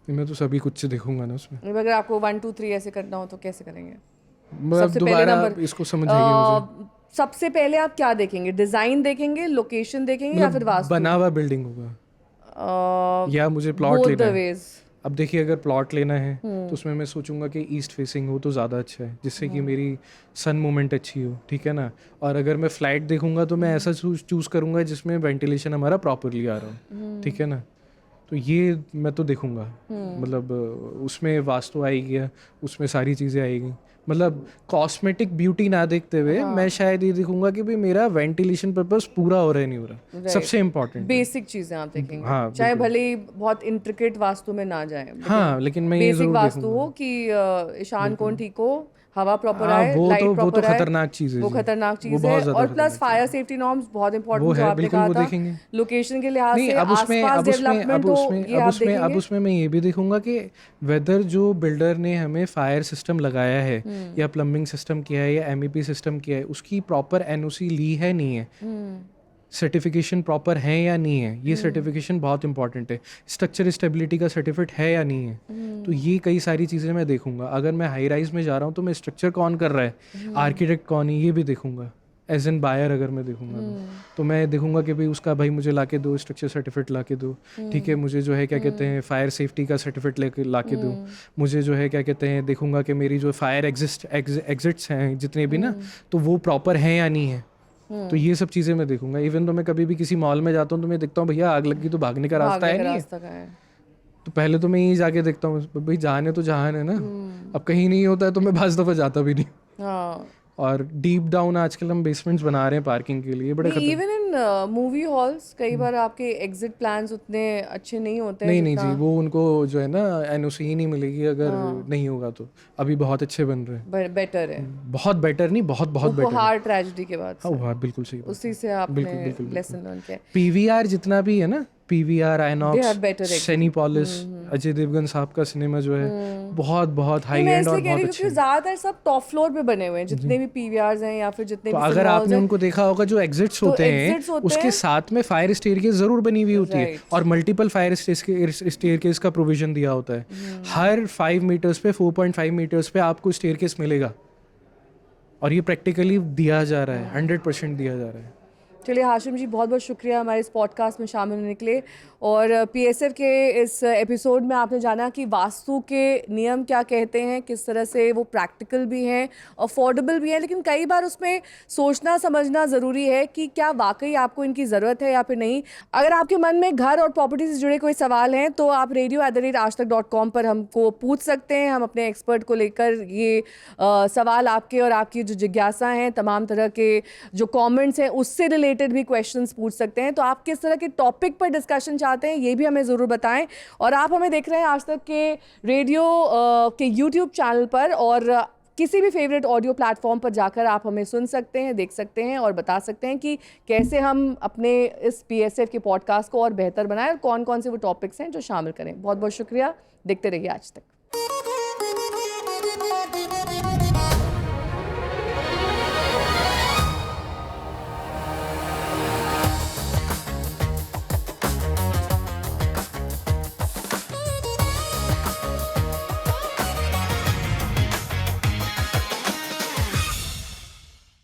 मैं तो सभी कुछ से देखूंगा ना उसमें। अगर आपको 1 2 3 ऐसे करना हो तो कैसे करेंगे? मतलब सबसे पहले दोबारा नंबर इसको समझ आएगी मुझे। सबसे पहले आप क्या देखेंगे, डिज़ाइन देखेंगे, लोकेशन देखेंगे या फिर वास्तु? बना हुआ बिल्डिंग होगा या मुझे प्लॉट बोथ लेना द है। वेज। अब देखिए, अगर प्लॉट लेना है तो उसमें मैं सोचूंगा कि ईस्ट फेसिंग हो तो ज़्यादा अच्छा है, जिससे कि मेरी सन मूवमेंट अच्छी हो, ठीक है ना। और अगर मैं फ्लैट देखूंगा तो मैं ऐसा चूज़ करूंगा जिसमें वेंटिलेशन हमारा प्रॉपरली आ रहा हो, ठीक है ना। तो ये मैं तो देखूंगा, मतलब उसमें वास्तु आएगी, उसमें सारी चीज़ें आएगी। मतलब कॉस्मेटिक ब्यूटी ना देखते हुए मैं शायद ये देखूंगा कि भाई मेरा वेंटिलेशन पर्पस पूरा हो रहा है नहीं हो रहा, सबसे इम्पोर्टेंट बेसिक चीजें आप देखेंगे। हाँ, चाहे भले ही बहुत इंट्रिकेट वास्तु में ना जाए, हाँ, लेकिन मैं ये बेसिक जरूर वास्तु देखूंगा। हो कि ईशान कोण ठीक हो, हवा प्रॉपर हाँ, आए, वो लाइट तो प्रॉपर आए। खतरनाक चीज़ है वो जी। खतरनाक वो चीज़ बहुत है। ज़्यादा और प्लस खतरनाक फायर सेफ्टी नॉर्म्स बहुत वो इंपॉर्टेंट जो है, आपने बिल्कुल कहा वो था। देखेंगे। लोकेशन के लिहाज नहीं, से अब उसमें आसपास अब उसमें डेवलपमेंट अब हो, उसमें ये अब आप उसमें अब देखेंगे। उसमें मैं ये भी देखूंगा कि वेदर जो बिल्डर ने हमें फायर सिस्टम लगाया है या प्लम्बिंग सिस्टम किया है या एमईपी सिस्टम किया है, उसकी प्रॉपर एनओसी ली है नहीं है, सर्टिफिकेशन प्रॉपर है या नहीं है, ये सर्टिफिकेशन बहुत इंपॉर्टेंट है। स्ट्रक्चर स्टेबिलिटी का सर्टिफिकेट है या नहीं है, तो ये कई सारी चीज़ें मैं देखूंगा। अगर मैं हाई राइज में जा रहा हूँ तो मैं स्ट्रक्चर कौन कर रहा है, आर्किटेक्ट कौन है, ये भी देखूंगा। एज एन बायर अगर मैं देखूंगा तो मैं देखूंगा कि भाई उसका भाई मुझे लाके दो, स्ट्रक्चर सर्टिफिकेट लाके दो, ठीक है। मुझे जो है क्या कहते हैं फायर सेफ्टी का सर्टिफिकेट लेके लाके दो। मुझे जो है क्या कहते हैं देखूंगा कि मेरी जो फायर एग्जिट्स हैं जितने भी ना, तो वो प्रॉपर हैं या नहीं है। तो ये सब चीज़ें मैं देखूंगा। इवन तो मैं कभी भी किसी मॉल में जाता हूँ तो मैं देखता हूँ भैया आग लगी तो भागने का रास्ता है नहीं है, तो पहले तो मैं यहीं जाके देखता हूँ भाई जहान है तो जहान है ना। अब कहीं नहीं होता है तो मैं 5 दफ़ा जाता भी नहीं। और डीप डाउन आजकल हम बेसमेंट्स बना रहे हैं पार्किंग के लिए, बड़े इवन इन मूवी हॉल्स कई बार आपके एग्जिट प्लान्स उतने अच्छे नहीं होते हैं। नहीं जी, वो उनको जो है ना एनओसी ही नहीं मिलेगी अगर नहीं होगा तो। अभी बहुत अच्छे बन रहे हैं, बेटर है, बहुत बेटर नहीं, बहुत बेटर। उपहार ट्रेजेडी के बाद हाँ, बिल्कुल सही, उसी से आपने लेसन लर्न किया। पीवीआर जितना भी है ना, PVR, They INOX, have better Cinepolis, Ajay Devgan साहब का सिनेमा जो है बहुत बहुत नहीं, हाई मैं एंड और इसलिए कह बहुत रही हूँ अच्छे क्योंकि हैं। ज़्यादातर सब टॉप फ्लोर पे बने हुए हैं, जितने भी पीवीआर्स हैं या फिर जितने तो भी अगर सिनेमाज आपने हैं, उनको देखा होगा जो एग्जिट्स तो होते एग्जिट्स हैं होते उसके हैं। साथ में फायर स्टेयरकेस जरूर बनी हुई होती है राइट। और मल्टीपल फायर स्टेयरकेस का प्रोविजन दिया होता है। हर 5 मीटर्स पे 4.5 मीटर्स पे आपको स्टेयरकेस मिलेगा और ये प्रैक्टिकली दिया जा रहा है, 100% दिया जा रहा है। चलिए हाशिम जी, बहुत बहुत शुक्रिया हमारे इस पॉडकास्ट में शामिल होने के लिए। और पीएसएफ के इस एपिसोड में आपने जाना कि वास्तु के नियम क्या कहते हैं, किस तरह से वो प्रैक्टिकल भी हैं, अफोर्डेबल भी हैं, लेकिन कई बार उसमें सोचना समझना ज़रूरी है कि क्या वाकई आपको इनकी ज़रूरत है या फिर नहीं। अगर आपके मन में घर और प्रॉपर्टी से जुड़े कोई सवाल हैं तो आप radio@aajtak.com पर हमको पूछ सकते हैं। हम अपने एक्सपर्ट को लेकर ये सवाल आपके और आपकी जो जिज्ञासा हैं, तमाम तरह के जो कमेंट्स हैं उससे रिलेटेड भी क्वेश्चंस पूछ सकते हैं। तो आप किस तरह के टॉपिक पर डिस्कशन चाहते हैं ये भी हमें ज़रूर बताएं। और आप हमें देख रहे हैं आज तक के रेडियो के यूट्यूब चैनल पर, और किसी भी फेवरेट ऑडियो प्लेटफॉर्म पर जाकर आप हमें सुन सकते हैं, देख सकते हैं और बता सकते हैं कि कैसे हम अपने इस पीएसएफ के पॉडकास्ट को और बेहतर बनाएं और कौन कौन से वो टॉपिक्स हैं जो शामिल करें। बहुत बहुत शुक्रिया, देखते रहिए आज तक।